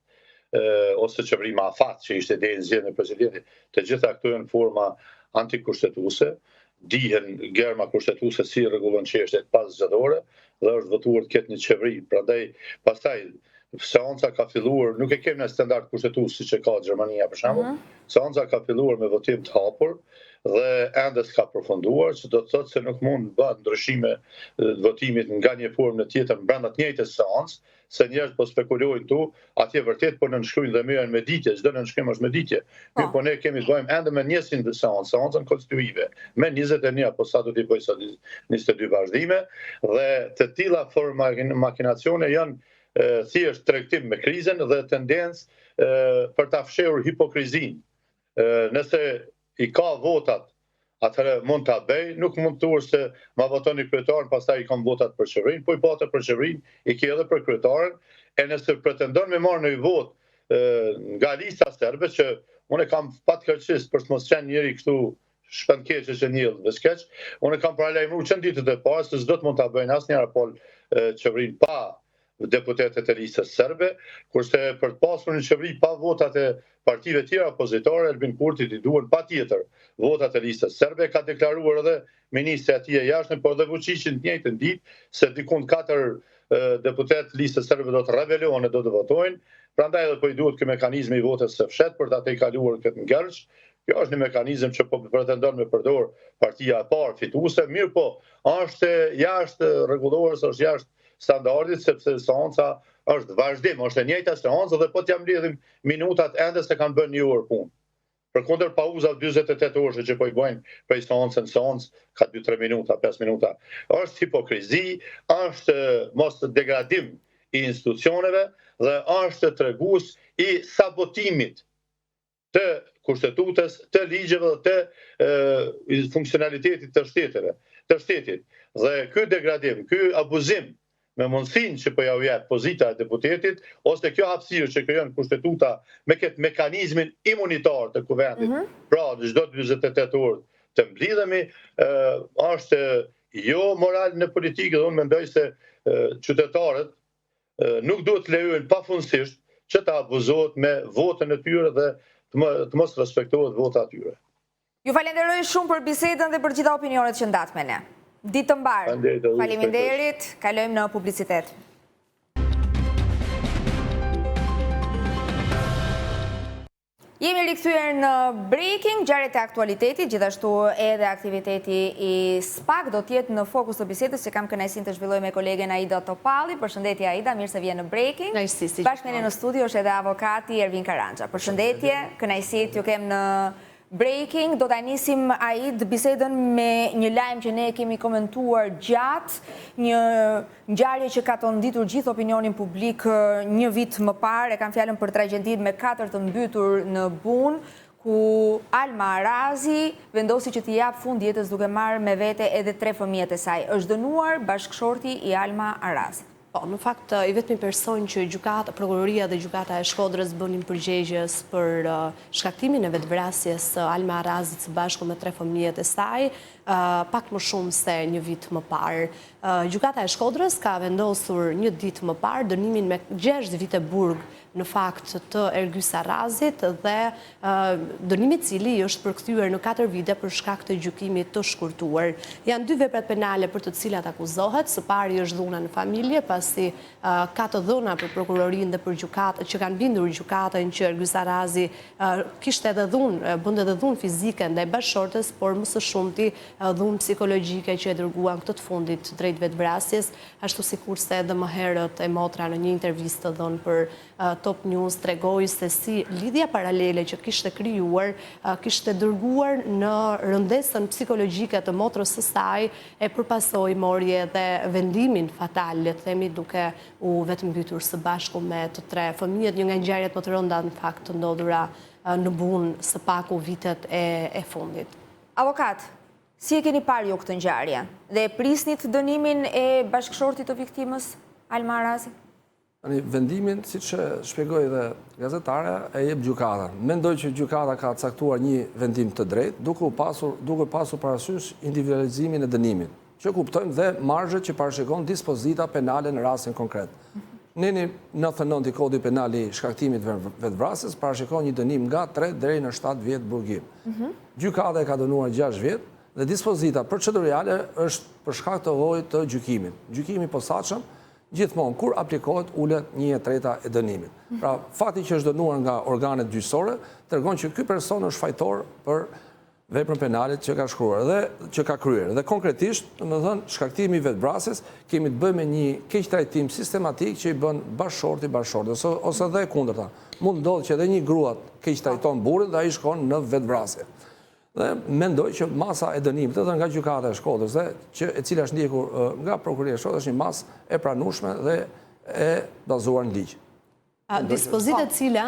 ose qeveri me afat që ishte deri në zgjedhjen e presidentit, të gjitha këto janë forma antikushtetuese, dihen germa kushtetuese si rregullon çështjet pas zgjedhore dhe është votuar të ketë një qeveri. Prandaj pastaj seanca ka filluar, nuk e kemi në standard kushtetues siç e ka Gjermania për shembull. Seanca ka filluar me votim të hapur dhe ende s'ka përfunduar, që do të thotë se nuk mund bëhet ndryshime të votimit nga një formë në tjetër brenda të njëjtës seancë, se njerëzit po spekulojnë tu, atje vërtet po nënshkruajnë dhe merren me ditje, çdo nënshkrim është me ditje. Mirë, po ne kemi të bëjmë ende me njësin të seancën konstituive, me 21 apo sa do t'i bëjë sa 22 vazhdime, dhe të tilla forma makinacione janë thjesht tregtim me krizën dhe tendencë për ta fshehur hipokrizinë. Nëse i ka votat, atëherë mund ta bëj, nuk mund të thuash se ma votoni kryetarin, pastaj i kam votat për qeverinë, po i bota për qeverinë, i ke edhe për kryetarin, e nëse pretendon me marrë një vot nga lista serbe, që unë kam fatkeqësisht për të mos qenë njëri kështu shpendkeqe që njëll dhe skeq, unë kam paralajmëruar që ditët e parë se s'do të mund ta bëjnë asnjëherë po qeverinë pa deputetet e listës serbe, kurse për të pasur një qeveri pa votat e partive tjera opozitore, Albin Kurtit i duhen patjetër votat e listës serbe, ka deklaruar edhe ministri atij e jashtëm, por dhe Vučićin të njëjtën ditë se dikund 4 deputet listës serbe do të rebelohen e do të votojnë, prandaj edhe po i duhet ky mekanizmi i votës së fshet për ta tejkaluar këtë ngjarje. Kjo është një mekanizëm që po pretendon me përdor partia e parë fituese, mirë po, është jashtë rregullores, është jashtë standardit, sepse seanca është vazhdim, është e njëjta seancë dhe po t'ja mbledhim minutat ende se kanë bërë 1 orë punë. Përkundër pauza 48 orë që po i bëjnë prej seancë në seancë, ka 2-3 minuta, 5 minuta. Është hipokrizi, është mos degradim i institucioneve dhe është tregues i sabotimit të kushtetutës, të ligjeve dhe të funksionalitetit të shtetit. Dhe ky degradim, ky abuzim me mundësinë që po ja u jep pozita e deputetit, ose kjo hapësirë që krijon kushtetuta me këtë mekanizmin imunitar të kuvendit, pra çdo 48 orë të mblidhemi, është jo moral në politikë, dhe unë mendoj se qytetarët nuk duhet të lejojnë pafundësisht që të abuzohet me votën e tyre dhe të mos respektohet vota e tyre. Ju falenderoj shumë për bisedën dhe për gjitha opinionet që ndat me ne. Ditë të mbarë. Faleminderit, kalojmë në publicitet. Jemi rikthyer në breaking, ngjarjet e aktualitetit, gjithashtu edhe aktiviteti i SPAK do të jetë në fokus të bisedës që kam kënaqësinë të zhvilloj me kolegen Aida Topalli. Përshëndetje Aida, mirë se vjen në breaking. Bashkë me ne në studio është edhe avokati Ervin Karanxha. Përshëndetje, kënaqësi t'ju kem në breaking. Do ta nisim Aid bisedën me një lajm që ne kemi komentuar gjatë, një ngjarje që ka tonditur gjithë opinionin publik një vit më parë. E kam fjalën për tragjedinë me 4 të mbytur në Bunë, ku Alma Arazi vendosi që t'i jap fund jetës duke marrë me vete edhe 3 fëmijët e saj. Është dënuar bashkëshorti i Alma Arazi. Po, në fakt, i vetmi person që prokuroria dhe gjykata e Shkodrës bënin përgjegjës për shkaktimin e vetvrasjes Alma Arazit së bashku me 3 fëmijët e saj, pak më shumë se një vit më parë. Gjykata e Shkodrës ka vendosur një ditë më parë dënimin me 6 vite burg në fakt të Ergjys Arazit dhe dënimi i cili është përkthyer në 4 vite për shkak të gjykimit të shkurtuar. Janë 2 veprat penale për të cilat akuzohet. Së pari është dhuna në familje, pasi ka të dhëna për prokurorinë dhe për gjykatën që kanë bindur gjykatën që Ergjys Arazi kishte edhe bënte edhe dhunë fizike ndaj bashkëshortes, por më së shumti dhunë psikologjike që e dërguan këtë të fundit drejt vetvrasjes, ashtu sikurse edhe më herët e motra në një intervistë të dhënë për Top News tregoi se si lidhja paralele që kishte krijuar kishte dërguar në rëndesën psikologjike të motrës së saj e përpasoi mori edhe vendimin fatal, le të themi, duke u vetë mbytur së bashku me të 3 fëmijët, një nga ngjarjet më të rënda në fakt të ndodhura në Bunë së paku vitet e fundit. Avokat, si e keni parë ju këtë ngjarje? Dhe prisnit dënimin e bashkëshortit të viktimës Alma Arazi? Vendimin, si që shpjegoi dhe gazetare, e jep gjykata. Mendoj që gjykata ka caktuar një vendim të drejtë, duke pasur parasysh individualizimin e dënimit, që kuptojmë dhe marzhet që parashikon dispozita penale në rastin konkret. Neni 99 i Kodit Penal i shkaktimit vetvrasjes parashikon një dënim nga 3 deri në 7 vjet burgim. Gjykata e ka dënuar 6 vjet dhe dispozita procedurale është për shkak të llojit të gjykimit. Gjykimi i posaçëm gjithmonë kur aplikohet ulet 1/3 e dënimit. Pra, fakti që është dënuar nga organet gjyqësore tregon që ky person është fajtor për veprën penale që ka shkruar dhe që ka kryer. Dhe konkretisht, domethënë, shkaktimi i vetvrasjes kemi të bëjmë me një keqtrajtim sistematik që i bën bashkëshorti ose edhe e kundërta. Mund ndodhë që edhe një grua keqtrajton burrin dhe ai shkon në vetvrasje. Dhe mendoj që masa e dënimit edhe nga gjykata e Shkodrës dhe e cila është ndjekur nga prokuroria e Shkodrës është një masë e pranueshme dhe e bazuar në ligj. Dispozita e cila,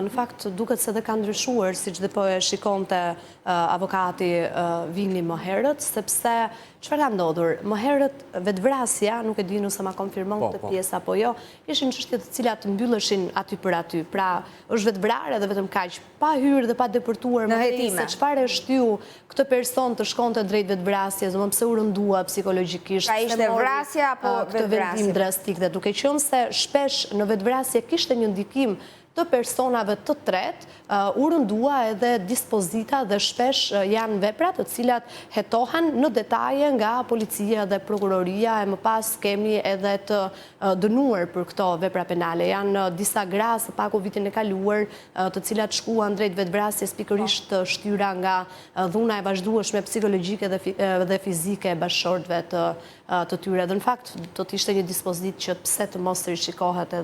në fakt, duket se dhe ka ndryshuar, siç dhe po e shikonte avokati Vini më herët, sepse çfarë ka ndodhur? Më herët vetvrasja, nuk e di nëse ma konfirmon këtë pjesë apo jo, ishin çështje të cilat mbylleshin aty për aty. Pra, është vetvrarë edhe vetëm kaq, pa hyrë dhe pa depërtuar më tej se çfarë e shtyu këtë person të shkonte drejt vetvrasjes, domethënë pse u rëndua psikologjikisht. Pra ishte vrasja apo këtë vendim drastik dhe duke qenë se shpesh në vetvrasje kishte një ndikim të personave të tretë, u rëndua edhe dispozita dhe shpesh janë vepra të cilat hetohen në detaje nga policia dhe prokuroria e më pas kemi edhe të dënuar për këto vepra penale. Janë disa gra së paku vitin e kaluar të cilat shkuan drejt vetvrasjes pikërisht të shtyra nga dhuna e vazhdueshme psikologjike dhe fizike e bashkëshortëve të tyre. Dhe në fakt do të ishte një dispozit që pse të mos rishikohet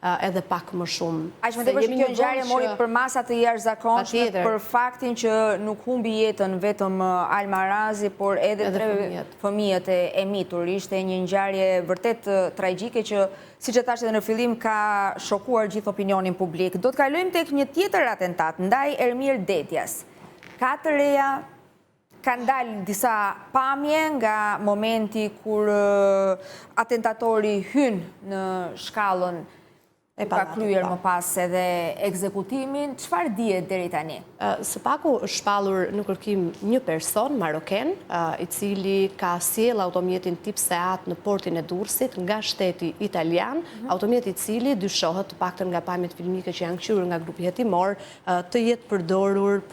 edhe pak më shumë. Aq më tepër kjo ngjarje mori për masa të jashtëzakonshme për faktin që nuk humbi jetën vetëm Alma Arazi, por edhe 3 fëmijët e mitur. Ishte një ngjarje vërtet tragjike që, siç e thash edhe në fillim, ka shokuar gjithë opinionin publik. Do të kalojmë tek një tjetër atentat ndaj Ermir Detjas. 4 reja kanë dalë disa pamje nga momenti kur atentatori hyn në shkallën ka kryer më pas edhe ekzekutimin. Çfarë dihet deri tani? Së paku është shpallur në kërkim një person maroken, i cili ka sjell automjetin tip Seat në portin e Durrësit nga shteti italian, automjeti i cili dyshohet, të paktën nga pamjet filmike që janë kthyer nga grupi hetimor, të jetë përdorur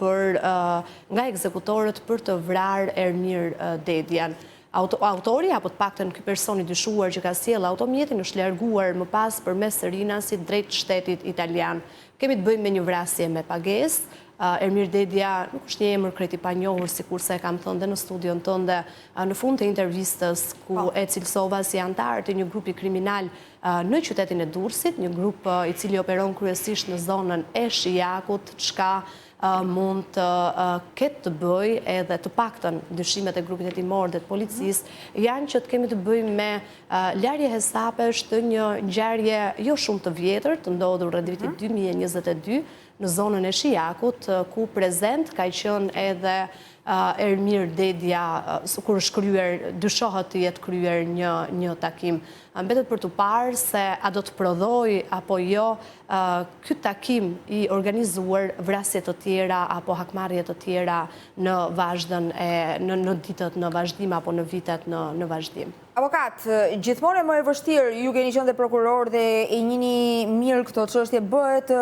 nga ekzekutorët për të vrarë Ermir Detjan. autori apo të paktën ky personi dyshuar që ka sjellë automjetin është larguar më pas përmes Rinasit drejt shtetit italian. Kemi të bëjmë me një vrasje me pagesë. Ermir Dedja nuk është një emër kreti pa njohur, sikur se kam thënë dhe në studion tënde në fund të intervistës ku e cilësova si antar të një grupi kriminal në qytetin e Durrësit, një grup i cili operon kryesisht në zonën e Shijakut, çka mund të ketë të bëj edhe të paktën dyshimet e grupit hetimor dhe të policisë janë që të kemi të bëjmë me larje hestapesh të një ngjarje jo shumë të vjetër, të ndodhur rreth vitit 2022 në zonën e Shijakut, ku prezent ka qenë edhe Ermir Dedja, kur është kryer, dyshohet të jetë kryer një takim. Mbetet për të parë se a do të prodhoj apo jo ky takim i organizuar vrasje të tjera apo hakmarrje të tjera në vazhdën në ditët në vazhdim apo në vitet në vazhdim. Avokat, gjithmonë më e vështirë, ju keni qenë dhe prokuror dhe e njihni mirë këto çështje, bëhet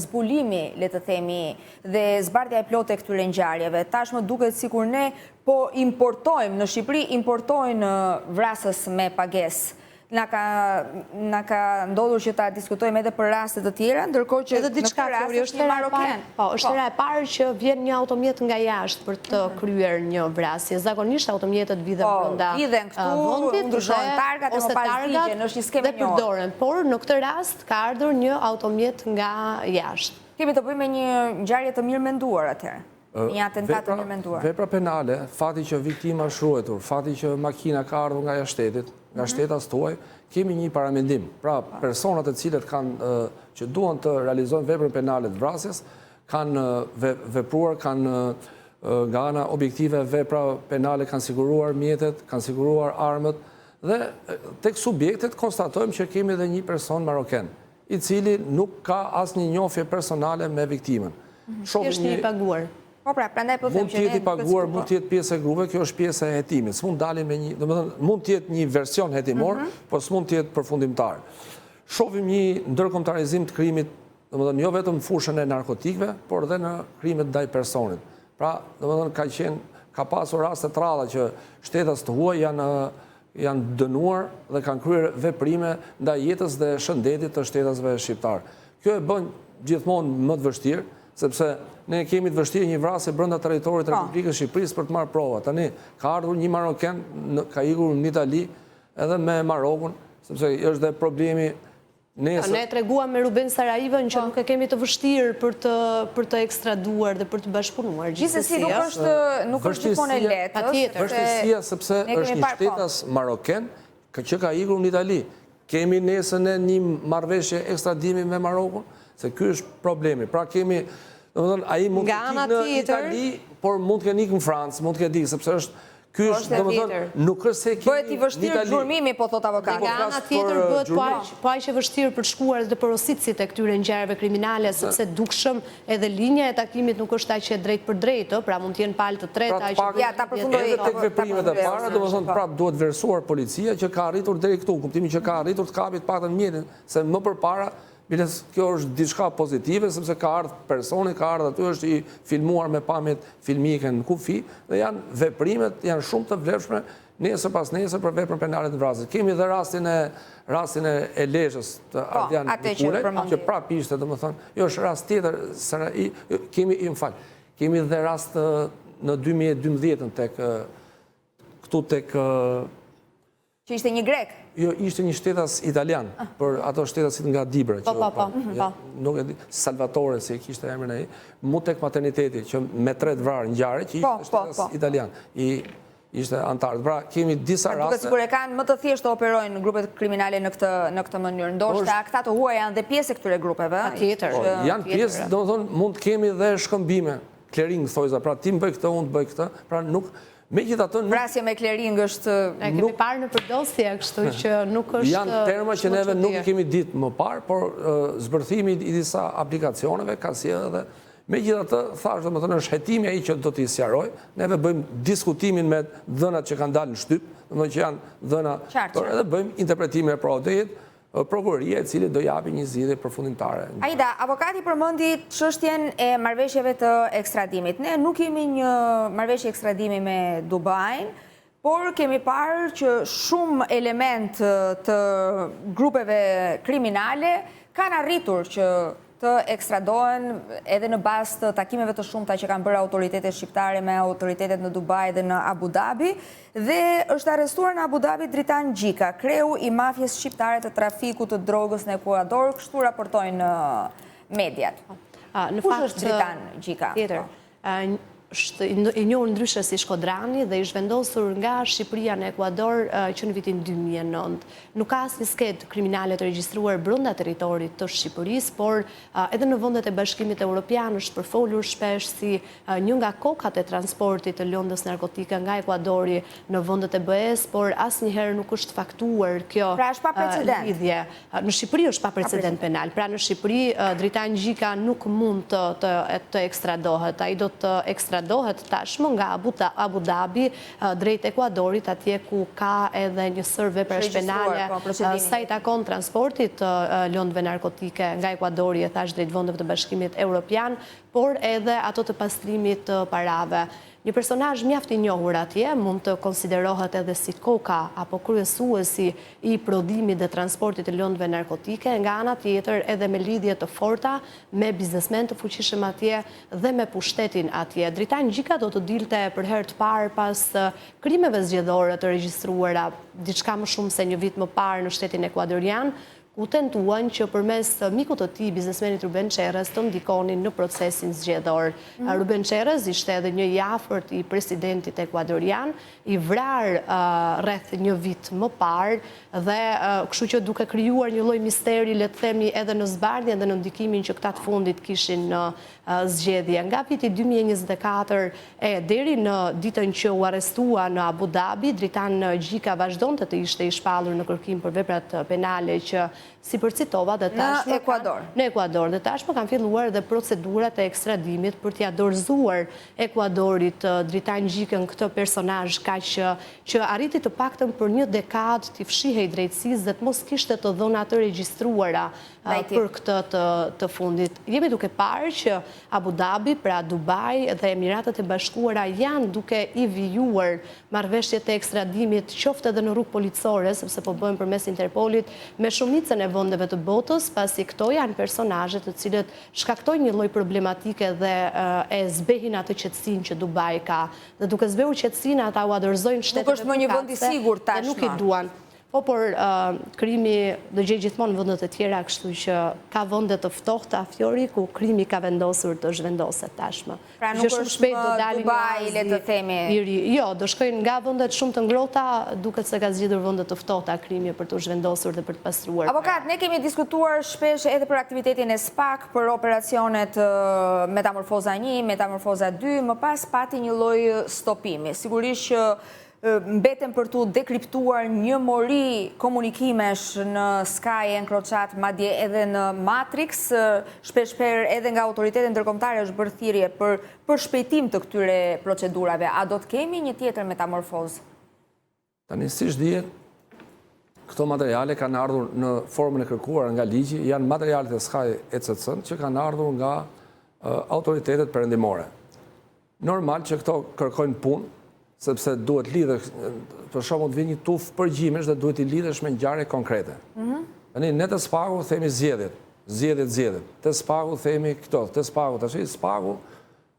zbulimi, le të themi, dhe zbardhja e plotë e këtyre ngjarjeve. Tashmë duket sikur ne po importojmë në Shqipëri, importojnë vrasës me pagesë. Na ka ndodhur që ta diskutojmë edhe për raste të tjera, ndërkohë që edhe diçka është një maroken. Po, është hera e parë që vjen një automjet nga jashtë për të kryer një vrasje. Zakonisht automjetet vidhen brenda vendit, ndryshojnë targat e më pas ligjen, është një skemë e njohur. Përdoren, por në këtë rast ka ardhur një automjet nga jashtë. Kemi të bëjmë me një ngjarje të mirë menduar atëherë. Një atentat të mirë menduar. Vepra penale, fati që viktima është ruetur, fati që makina ka ardhur nga jashtëtetit, nga shtetas tuaj, kemi një paramendim. Pra, personat e cilët që duan të realizojnë veprën penale të vrasjes, kanë vepruar, kanë nga ana objektive vepra penale, kanë siguruar mjetet, kanë siguruar armët, dhe tek subjektet konstatojmë që kemi edhe një person maroken, i cili nuk ka asnjë njohje personale me viktimën. Është një i paguar. Po pra, prandaj po them mund të jetë i paguar, mund të jetë pjesë e grupeve, kjo është pjesë e hetimit. S'mund dalim me një, domethënë mund të jetë një version hetimor, por s'mund të jetë përfundimtar. Shohim një ndërkombëtarizim të krimit, domethënë jo vetëm në fushën e narkotikëve, por edhe në krimet ndaj personit. Pra, domethënë ka pasur raste të rralla që shtetas të huaj janë dënuar dhe kanë kryer veprime ndaj jetës dhe shëndetit të shtetasve shqiptar. Kjo e bën gjithmonë më të vështirë, sepse ne kemi të vështirë një vrasje brenda territorit të Republikës Shqipërisë për të marrë prova. Tani ka ardhur një maroken, ka ikur në Itali edhe me Marokun, sepse është dhe problemi nesër. Ne treguam me Ruben Sarajevën që nuk e kemi të vështirë për të ekstraduar dhe për të bashkëpunuar. Gjithsesi nuk është gjithmonë e lehtë. Vështirësia sepse është një shtetas maroken që ka ikur në Itali. Kemi nesër një marrëveshje ekstradimi me Marokun, se ky është problemi. Pra kemi, domethënë ai mund të ikë në Itali, por mund të kenë ikë në Francë, mund të kenë ikë sepse është ky është domethënë nuk është se kemi bëhet i vështirë zhurmimi, po thot avokati. Nga ana tjetër bëhet po aq e vështirë për të shkuar dhe porositësit e këtyre ngjarjeve kriminale, sepse dukshëm edhe linja e takimit nuk është aq e drejtë për drejtë, pra mund të jenë palë të treta aq. Ja, ta përfundoj edhe tek veprimet e para, domethënë prap duhet vlerësuar policia që ka arritur deri këtu, kuptimin që ka arritur të kapi të paktën mjetin, se më përpara biles kjo është diçka pozitive, sepse ka ardhur personi, ka ardhur aty, është i filmuar me pamjet filmike në kufi, dhe veprimet janë shumë të vlefshme nesër pas nesër për veprën penale të vrasjes. Kemi dhe rastin e Lezhës të Ardian Nikule, që prap ishte, domethënë, jo është rast tjetër, kemi dhe rast në 2012 këtu tek që ishte një grek? Jo, ishte një shtetas italian, për ato shtetasit nga Dibra. Nuk e di, Salvatore, se i kishte emrin ai, mu tek materniteti, që me 3 vrarë ngjarje, që ishte shtetas italian. Ishte antarët. Pra, kemi disa raste... Duket sikur e kanë më të thjeshtë të operojnë grupet kriminale në këtë mënyrë. Ndoshta këta të huaj janë dhe pjesë e këtyre grupeve. Patjetër. Janë pjesë, domethënë, mund të kemi dhe shkëmbime, clearing thojza, pra ti më bëj këtë, unë të bëj këtë, pra nuk vrasje me clearing është... Ne kemi parë në përdosje, kështu që nuk është... Janë terma që neve nuk i kemi ditë më parë, por zbërthimi i disa aplikacioneve ka si edhe... Megjithatë, thash domethënë është hetimi ai që do t'i sqaroj. Neve bëjmë diskutimin me dhënat që kanë dalë në shtyp, domethënë që janë dhëna, por edhe bëjmë interpretimin e provës. Prokuroria e cili do japi një zgjidhje përfundimtare. Aida, avokati përmendi çështjen e marrëveshjeve të ekstradimit. Ne nuk kemi një marrëveshje ekstradimi me Dubain, por kemi parë që shumë element të grupeve kriminale kanë arritur që të ekstradohen edhe në bazë të takimeve të shumta që kanë bërë autoritetet shqiptare me autoritetet në Dubai dhe në Abu Dhabi, dhe është arrestuar në Abu Dhabi Dritan Gjika, kreu i mafjes shqiptare të trafikut të drogës në Ekuador, kështu raportojnë mediat. Kush është Dritan Gjika? Është i njohur ndryshe si Shkodrani dhe i zhvendosur nga Shqipëria në Ekuador që në vitin 2009. Nuk ka asnjë sketë kriminale të regjistruar brenda territorit të Shqipërisë, por edhe në vendet e Bashkimit Evropian është përfolur shpesh si një nga kokat e transportit të lëndës narkotike nga Ekuadori në vendet e BE-s, por asnjëherë nuk është faktuar kjo lidhje. Në Shqipëri është pa precedent penal. Pra në Shqipëri Dritan Gjika nuk mund të ekstradohet. Ai do të ekstradohet tashmë nga Abu Dhabi drejt Ekuadorit, atje ku ka edhe një sër veprash penale sa i takon transportit të lëndëve narkotike nga Ekuadori, e thash drejt vendeve të Bashkimit Evropian, por edhe ato të pastrimit të parave. Një personazh mjaft i njohur atje mund të konsiderohet edhe si koka apo kryesuesi i prodhimit dhe transportit të lëndëve narkotike, nga ana tjetër edhe me lidhje të forta me biznesmen të fuqishëm atje dhe me pushtetin atje. Dritan Gjika do të dilte për herë të parë pas krimeve zgjedhore të regjistruara diçka më shumë se një vit më parë në shtetin ekuadorian, u tentuan që përmes mikut të tij, biznesmenit Ruben Çerrez, të ndikonin në procesin zgjedhor. Ruben Çerrez ishte edhe një i afërt i presidentit ekuadorian, i vrar rreth një vit më parë, dhe kështu që duke krijuar një lloj misteri, le të themi, edhe në zbardhjen dhe në ndikimin që këta të fundit kishin në zgjedhje. Nga viti 2024 deri në ditën që u arrestua në Abu Dhabi, Dritan Gjika vazhdonte të ishte i shpallur në kërkim për veprat penale që si përcitova dhe tashmë në Ekuador, dhe tashmë kanë filluar edhe procedurat e ekstradimit për t'ia dorëzuar Ekuadorit Dritan Gjikën, këtë personazh që arriti të paktën për një dekadë t'i fshihej drejtësisë dhe të mos kishte të dhëna të regjistruara për këtë të fundit. Jemi duke parë që Abu Dhabi, pra Dubai dhe Emiratet e Bashkuara janë duke i vijuar marrëveshjet e ekstradimit, qoftë edhe në rrugë policore, sepse po bëhen përmes Interpolit, me shumicën e vendeve të botës, pasi këto janë personazhe të cilët shkaktojnë një lloj problematike dhe e zbehin atë qetësinë që Dubai ka. Dhe duke zbehur qetësinë, ata u adorëzojnë shtetet. Nuk është më një vend i sigurt tashmë. Nuk i duan. Por krimi do gjej gjithmonë në vendet e tjera, kështu që ka vende të ftohta, Fjori, ku krimi ka vendosur të zhvendoset tashmë. Pra nuk është më Dubai, le të themi. Jo, do shkojnë nga vendet shumë të ngrohta, duket se ka zgjedhur vende të ftohta krimi për të zhvendosur dhe për të pastruar. Avokat, ne kemi diskutuar shpesh edhe për aktivitetin e SPAK, për operacionet Metamorfoza 1, Metamorfoza 2, më pas pati një lloj stopimi. Sigurisht që mbeten për tu dekriptuar një mori komunikimesh në Sky, Encrochat, madje edhe në Matrix, shpeshher edhe nga autoritetet ndërkombëtare është bërë thirrje për shpejtim të këtyre procedurave. A do të kemi një tjetër metamorfozë? Tani siç dihet, këto materiale kanë ardhur në formën e kërkuar nga ligji, janë materialet e Sky ECC që kanë ardhur nga autoritetet perëndimore. Normal që këto kërkojnë punë, sepse duhet lidhë, për shembull të vi një tufë përgjimesh dhe duhet i lidhesh me ngjarje konkrete. Tani ne të SPAK-u themi zgjedhjet. Të SPAK-u themi këto, të SPAK-u tash, SPAK-u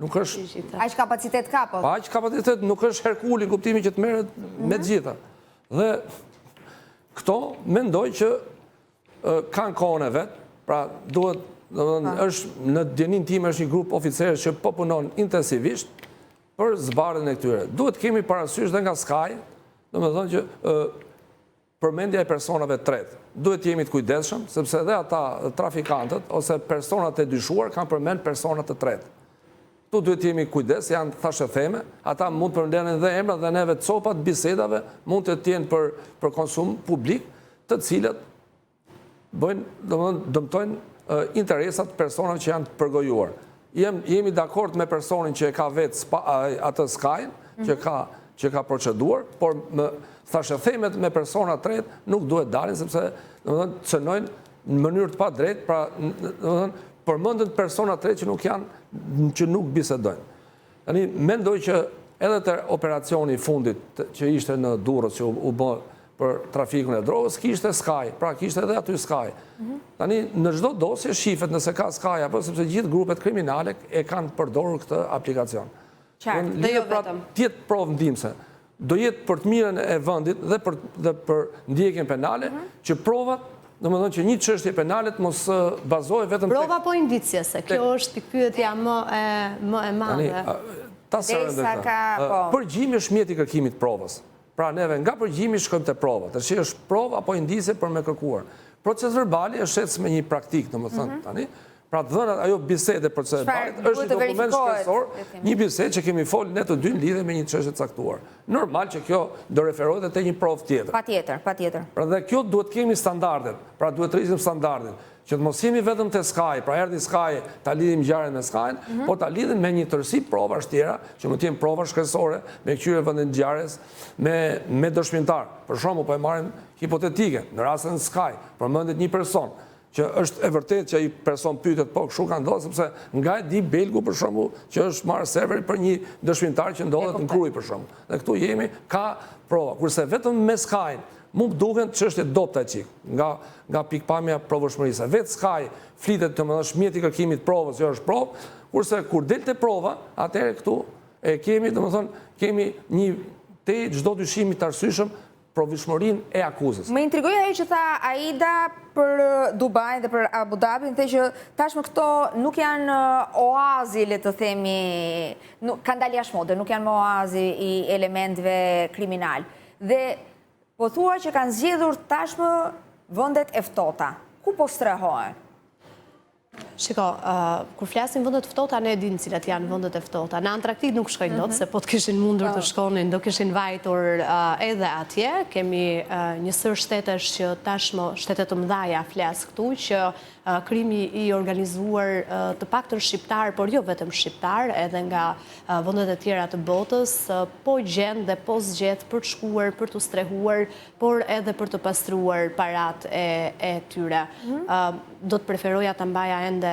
nuk është aq kapacitet ka po. Aq kapacitet nuk është Herkuli në kuptimin që të merret me të gjitha. Dhe këto mendoj që kanë kohën e vet, pra duhet, është në djenin tim është një grup oficerësh që po punon intensivisht për zbardhjen e këtyre. Duhet kemi parasysh dhe nga Sky, domethënë që përmendja e personave tretë. Duhet jemi të kujdesshëm, sepse edhe ata trafikantët ose personat e dyshuar kanë përmend persona të tretë. Tu duhet jemi kujdes, janë thashë theme, ata mund të përmendenin dhe emra dhe neve copat bisedave mund të jenë për konsum publik, të cilët dëmtojnë interesat personave që janë të përgojuar. Jemi dakord me personin që e ka vetë atë Sky, që ka proceduar, por thashë themet me persona tretë nuk duhet dalin, sepse cënojnë në mënyrë të pa drejtë, pra përmendën persona tretë që nuk bisedojnë. Tani mendoj që edhe të operacioni i fundit që ishte në Durrës, që u bë për trafikun e drogës, kishte Sky, pra kishte edhe aty Sky. Tani, në çdo dosje shifet nëse ka Sky, apo sepse gjithë grupet kriminale e kanë përdorur këtë aplikacion. Qartë, dhe jo vetëm. Tjetë provë ndihmëse. Do jetë për të mirën e vendit dhe për ndjekjen penale, që provat, domethënë që një çështje penale të mos bazohet vetëm prova po indicie, se kjo është pyetja më e madhe. Përgjimi është mjeti i kërkimit provës. Pra neve nga përgjimi shkojmë te prova, të që është provë apo indicie për me kërkuar. Proces verbali është shec me një praktik, domethënë tani. Pra dhënat ajo bisede proces verbalit është një dokument shkresor, një bisedë që kemi folë ne të dy në lidhje me një çështje të caktuar. Normal që kjo do referohet te një provë tjetër. Patjetër. Pra dhe kjo duhet kemi standardet, pra duhet të rrisim standardin, që të mos jemi vetëm te Sky, pra erdhi Sky, ta lidhim ngjarjen me Skyn, por ta lidhim me një tërësi provash tjera, që mund të jenë prova shkresore me kthyer vendin ngjarjes me dëshmitar. Për shembull, po e marrim hipotetike, në rastin e Sky, përmendet një person që është e vërtet që ai person pyetet po kështu ka ndodhur sepse nga e di Belgu për shembull që është marrë serveri për një dëshmitar që ndodhet në Krujë për shembull. Dhe këtu jemi ka prova, kurse vetëm me Skyn mu duken çështje dopta çik nga pikpamja provëshmërisë. Vetë Sky flitet të më është mjeti i kërkimit provës, jo është provë, kurse kur delte prova, atëherë këtu e kemi, domethënë, kemi një te çdo dyshimi të arsyeshëm provishmërinë e akuzës. Më intrigoi ajo që tha Aida për Dubai dhe për Abu Dhabi, the që tashmë këto nuk janë oazi, le të themi, kanë dalë jashtë mode, nuk janë oazi i elementeve kriminal. Dhe po thua që kanë zgjedhur tashmë vendet e ftohta. Ku po strehohen? Shiko, kur flasim vendet e ftohta, ne dimë cilat janë vendet e ftohta. Në Antarktik nuk shkojnë dot, se po të kishin mundur të shkonin, do kishin vajtur edhe atje. Kemi një sër shtetesh që tashmë shtetet të mëdha flas këtu që krimi i organizuar të paktën shqiptar, por jo vetëm shqiptar, edhe nga vendet e tjera të botës, po gjen dhe po zgjedh për të shkuar, për të strehuar, por edhe për të pastruar parat e tyre. Do të preferoja ta mbaja ende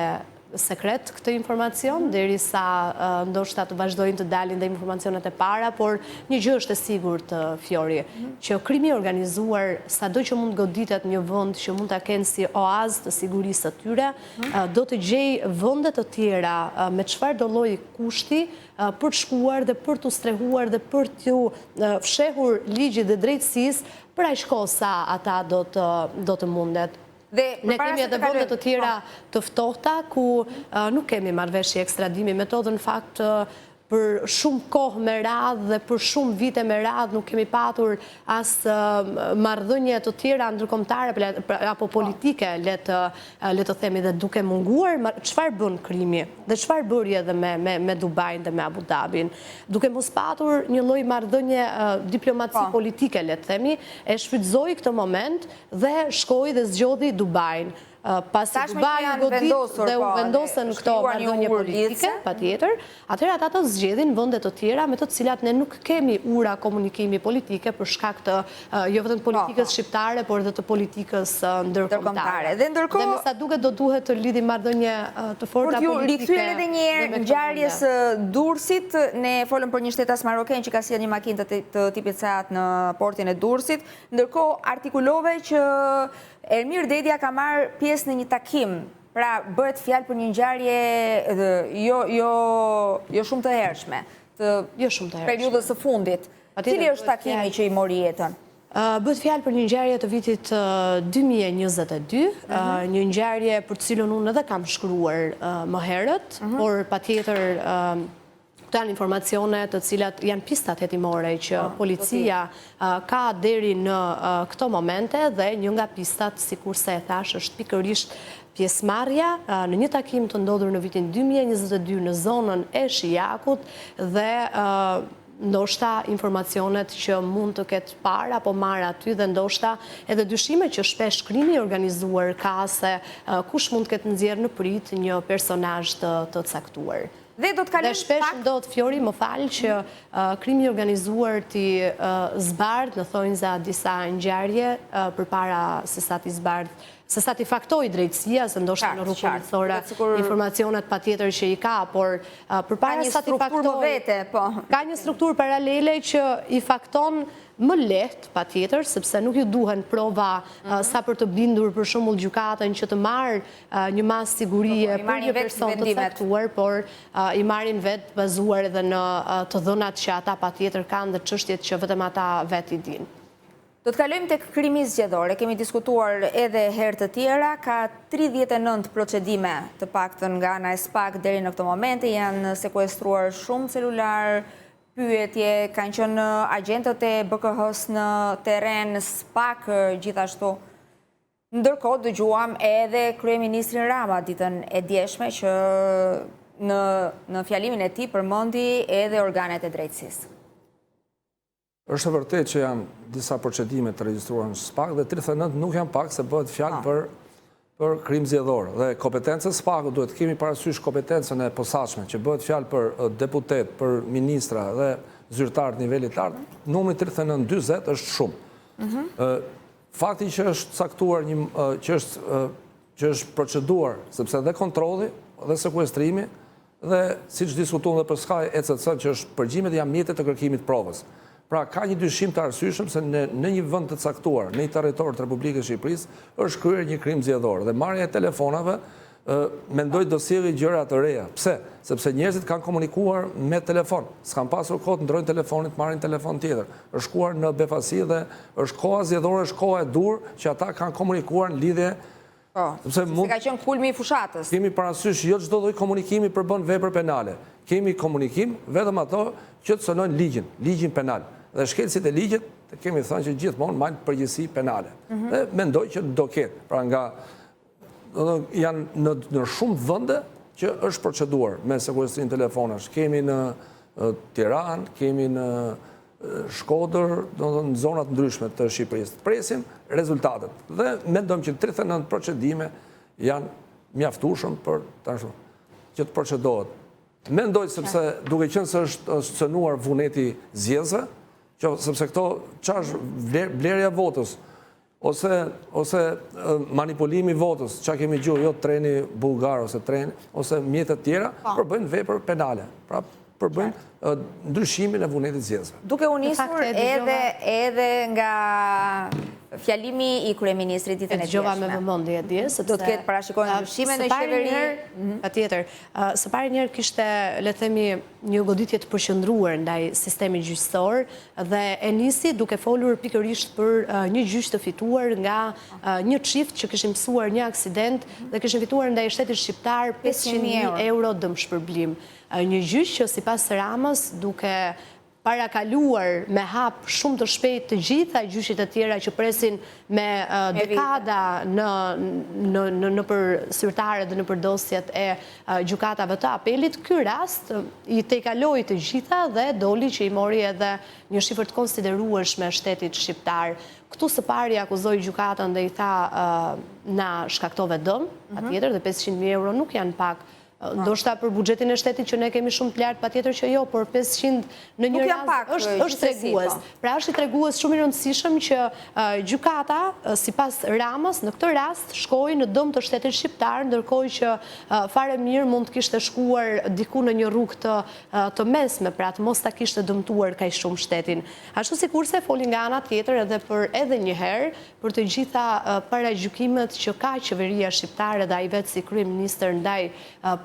sekret këtë informacion, derisa ndoshta të vazhdojnë të dalin dhe informacionet e para, por një gjë është e sigurt, Fiori, që krimi organizuar, sado që mund goditet një vend që mund ta kenë si oazë të sigurisë së tyre, do të gjej vende të tjera me çfarë do lloji kushti për të shkuar dhe për të strehuar dhe për të fshehur ligjit dhe drejtësisë për aq kohë sa ata do të mundet. Ne kemi edhe vende të tjera të ftohta ku nuk kemi marrëveshje ekstradimi, metodën në fakt për shumë kohë me radhë dhe për shumë vite me radhë nuk kemi patur as marrëdhënie të tjera ndërkombëtare apo politike, le të themi, dhe duke munguar çfarë bën krimi dhe çfarë bëri edhe me Dubain dhe me Abu Dhabin. Duke mos patur një lloj marrëdhënie diplomaci politike, le të themi, e shfrytëzoi këtë moment dhe shkoi dhe zgjodhi Dubain. Pasi Dubai godit dhe u vendosën këto marrëdhënie politike, patjetër, atëherë ata të zgjedhin vende të tjera me të cilat ne nuk kemi ura komunikimi politike për shkak të jo vetëm politikës shqiptare, por edhe të politikës ndërkombëtare. Dhe ndërkohë, me sa duket do duhet të lidhim marrëdhënie të forta politike. Por t'ju rikthyen edhe një herë ngjarjes së Durrësit, ne folëm për një shtetas maroken që ka sjellë një makinë të tipit Seat në portin e Durrësit, ndërkohë artikulove që Ermir Dedja ka marrë pjesë në një takim, pra bëhet fjalë për një ngjarje jo shumë të hershme, të periudhës së fundit. Cili është takimi që i mori jetën? Bëhet fjalë për një ngjarje të vitit 2022, një ngjarje për të cilën unë edhe kam shkruar më herët, por patjetër këto janë informacione të cilat janë pistat hetimore që policia ka deri në këto momente, dhe një nga pistat, sikurse e thash, është pikërisht pjesëmarrja në një takim të ndodhur në vitin 2022 në zonën e Shijakut dhe ndoshta informacionet që mund të ketë parë apo marrë aty, dhe ndoshta edhe dyshime që shpesh krimi organizuar ka se kush mund të ketë nxjerrë në prit një personazh të caktuar. Dhe shpesh ndodh, Fiori, më falë, që krimi organizuar t'i zbardh në thonjza disa ngjarje përpara se sa t'i zbardh se sa t'i faktoj drejtësia, se ndoshta në rrugë policore informacionet patjetër që i ka, por përpara sa t'i faktoj, ka një strukturë paralele që i fakton më lehtë patjetër, sepse nuk ju duhen prova sa për të bindur për shembull gjykatën që të marrë një masë sigurie për një person të caktuar, por i marrin vetë bazuar edhe në të dhënat që ata patjetër kanë dhe çështjet që vetëm ata vetë i dinë. Do të kalojmë tek krimi zgjedhor. Kemi diskutuar edhe herë të tjera, ka 39 procedime të paktën nga ana e SPAK deri në këtë moment, janë sekuestruar shumë celular, pyetje, kanë qenë agentët e BKH-s në terren, SPAK gjithashtu. Ndërkohë dëgjuam edhe kryeministrin Rama ditën e djeshme që në fjalimin e tij përmendi edhe organet e drejtësisë. Është vërtet që janë disa procedime të regjistruara në SPAK dhe 39 nuk janë pak se bëhet fjalë për krim zgjedhor. Dhe kompetencën e SPAK duhet të kemi parasysh kompetencën e posaçme që bëhet fjalë për deputet, për ministra dhe zyrtar të nivelit lartë, numri 39-40 është shumë. Fakti që është caktuar që është proceduar, sepse dhe kontrolli dhe sekuestrimi dhe siç diskutuam dhe për Sky ECC që është përgjimet janë mjetet të kërkimit provës. Pra, ka një dyshim të arsyeshëm se në një vend të caktuar, në një territor të Republikës së Shqipërisë, është kryer një krim zgjedhor dhe marrja e telefonave mendoj do sjellë gjëra të reja. Pse? Sepse njerëzit kanë komunikuar me telefon. S'kan pasur kohë të ndrojnë telefonin, të marrin telefon tjetër. Është shkuar në befasi dhe është koha zgjedhore, është koha e dur që ata kanë komunikuar në lidhje. Se ka qenë kulmi i fushatës. Kemi parasysh jo çdo lloj komunikimi përbën vepër penale. Kemi komunikim vetëm ato që të synojnë ligjin penal. Dhe shkelësit e ligjit, kemi thënë që gjithmonë majnë përgjegjësi penale. Dhe mendoj që do ketë. Pra nga janë në shumë vende që është proceduar me sekuestrim telefonash. Kemi në Tiranë, kemi në Shkodër, në zonat ndryshme të Shqipërisë. Presim rezultatet. Dhe mendojmë që 39 procedime janë mjaftueshëm për që të procedohet. Mendoj sepse duke qenë se është cënuar vullneti zgjedhësve, sepse këto ç'është blerja votës ose manipulimi i votës, çka kemi gjuhë, jo treni bullgar ose treni ose mjetet tjera, përbëjnë vepër penale. Pra përbëjnë ndryshimin e vullnetit zgjedhësve. Duke u nisur edhe nga fjalimi i kryeministrit ditën e djeshme. Me vëmendje dje, do të ketë parashikohen ndryshime në qeveri. Patjetër. Së pari njerë kishte, le të themi, një goditje të përqendruar ndaj sistemit gjyqësor dhe e nisi duke folur pikërisht për një gjyq të fituar nga një çift që kishin mësuar një aksident dhe kishin fituar ndaj shtetit shqiptar 500.000 euro dëmshpërblim. Një gjyq që sipas Ramës duke parakaluar me hap shumë të shpejt të gjitha gjyqet e tjera që presin me dekada në për zyrtare dhe në për dosjet e gjykatave të apelit, ky rast i tejkaloi të gjitha dhe doli që i mori edhe një shifër të konsiderueshme shtetit shqiptar. Këtu së pari akuzoi gjykatën dhe i tha na shkaktove dëm, patjetër, dhe 500.000 euro nuk janë pak. Ndoshta për buxhetin e shtetit që ne kemi shumë të lartë, patjetër që jo, por 500 në një rast është tregues. Pra është i tregues shumë i rëndësishëm që gjykata, sipas Ramës, në këtë rast shkoi në dëm të shtetit shqiptar, ndërkohë që fare mirë mund të kishte shkuar diku në një rrugë të mesme, pra të mos ta kishte dëmtuar kaq shumë shtetin. Ashtu sikurse foli nga ana tjetër edhe një herë për të gjitha paragjykimet që ka qeveria shqiptare dhe ai vetë si kryeministër ndaj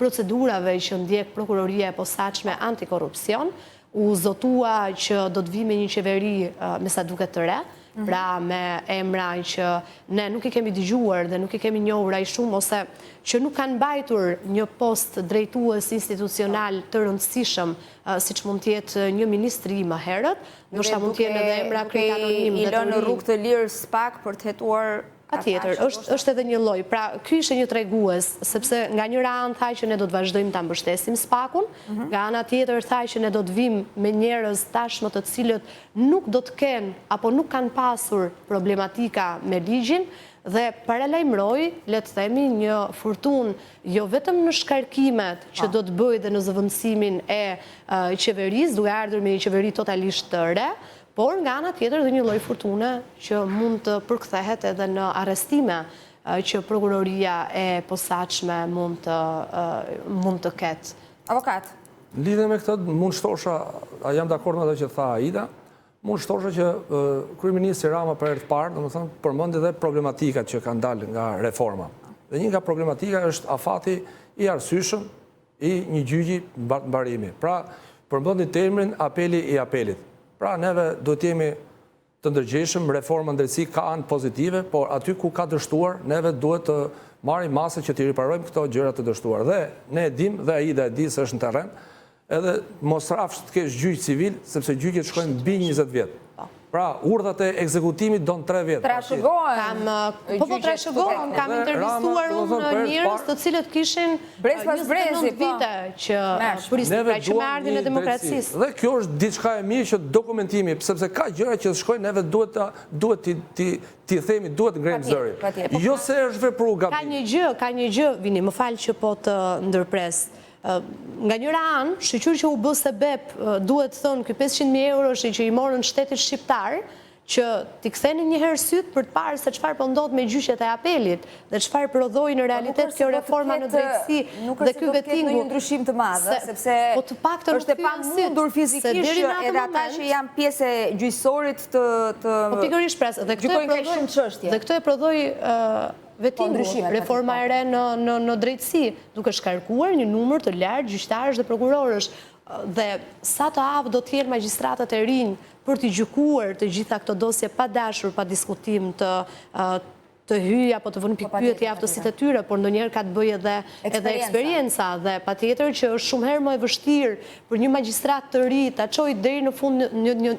procedurave që ndjek prokuroria e posaçme antikorrupsion, u zotua që do të vi me një qeveri me sa duket të re, pra me emra që ne nuk i kemi dëgjuar dhe nuk i kemi njohur ai shumë, ose që nuk kanë mbajtur një post drejtues institucional të rëndësishëm, siç mund të jetë një ministri më herët, ndoshta mund të jenë edhe emra krejt anonim. I lënë rrugë të lirë SPAK për të hetuar. Patjetër, është edhe një lloj. Pra, ky ishte një tregues, sepse nga njëra anë thaj që ne do të vazhdojmë ta mbështesim SPAK-un, nga ana tjetër thaj që ne do të vim me njerëz tashmë të cilët nuk do të kenë apo nuk kanë pasur problematika me ligjin dhe paralajmëroi, le të themi, një furtunë jo vetëm në shkarkimet që do të bëjë dhe në zëvendësimin e qeverisë, duke ardhur me një qeveri totalisht të re, por nga ana tjetër dhe një lloj fortune që mund të përkthehet edhe në arrestime që prokuroria e posaçme mund të ketë? Avokat. Lidhe me këtë, mund shtosha, a jam dakord me atë që tha Aida, mund shtosha që kryeministri Rama për herë të parë, domethënë përmendi edhe problematikat që kanë dalë nga reforma. Dhe një nga problematika është afati i arsyeshëm i një gjyqi mbarimi. Pra, përmendi termin apeli i apelit. Pra, neve duhet jemi të ndërgjeshëm, reforma drejtësi ka anë pozitive, por aty ku ka dështuar, neve duhet të marrim masë që të riparojmë këto gjëra të dështuar. Dhe ne e dim, dhe Aida e di se është në terren, edhe mos rafsh të kesh gjyq civil, sepse gjyqet shkojnë mbi 20 vjet. Pra, urdhat e ekzekutimit don 3 vjet. Trashëgohen. Trashëgohen, kam intervistuar unë njerëz të cilët kishin 29 vite që prisnin, pra që me ardhin e demokracisë. Dhe kjo është diçka e mirë që dokumentimi, sepse ka gjëra që shkojnë, neve duhet t'i themi, duhet ngrejmë zërin. Jo se është vepru gabim. Ka një gjë, Vini, më falë që po të ndërpres. Nga njëra anë, shqyqyr që u bë sebeb, duhet thënë këj 500.000 euro që i morën shtetit shqiptar, që t'i ktheni një herë syt për të parë se çfarë po ndodh me gjyqet e apelit dhe çfarë prodhoi në realitet kjo reforma në drejtësi dhe ky vettingu një ndryshim të madh, sepse është e pamundur fizikisht edhe ata që janë pjesë e gjyqësorit të pikërisht pres dhe këtë e prodhoi vettingu, reforma e re në drejtësi, duke shkarkuar një numër të lartë gjyqtarësh dhe prokurorësh. Dhe sa të avë do t'jenë magjistratët e rinj për t'i gjykuar të gjitha këto dosje pa dashur, pa diskutim të hyj apo të vënë pikpyetje aftësitë e tyre, por ndonjëherë ka të bëjë edhe eksperienca dhe patjetër që është shumë herë më e vështirë për një magjistrat të ri ta çojë deri në fund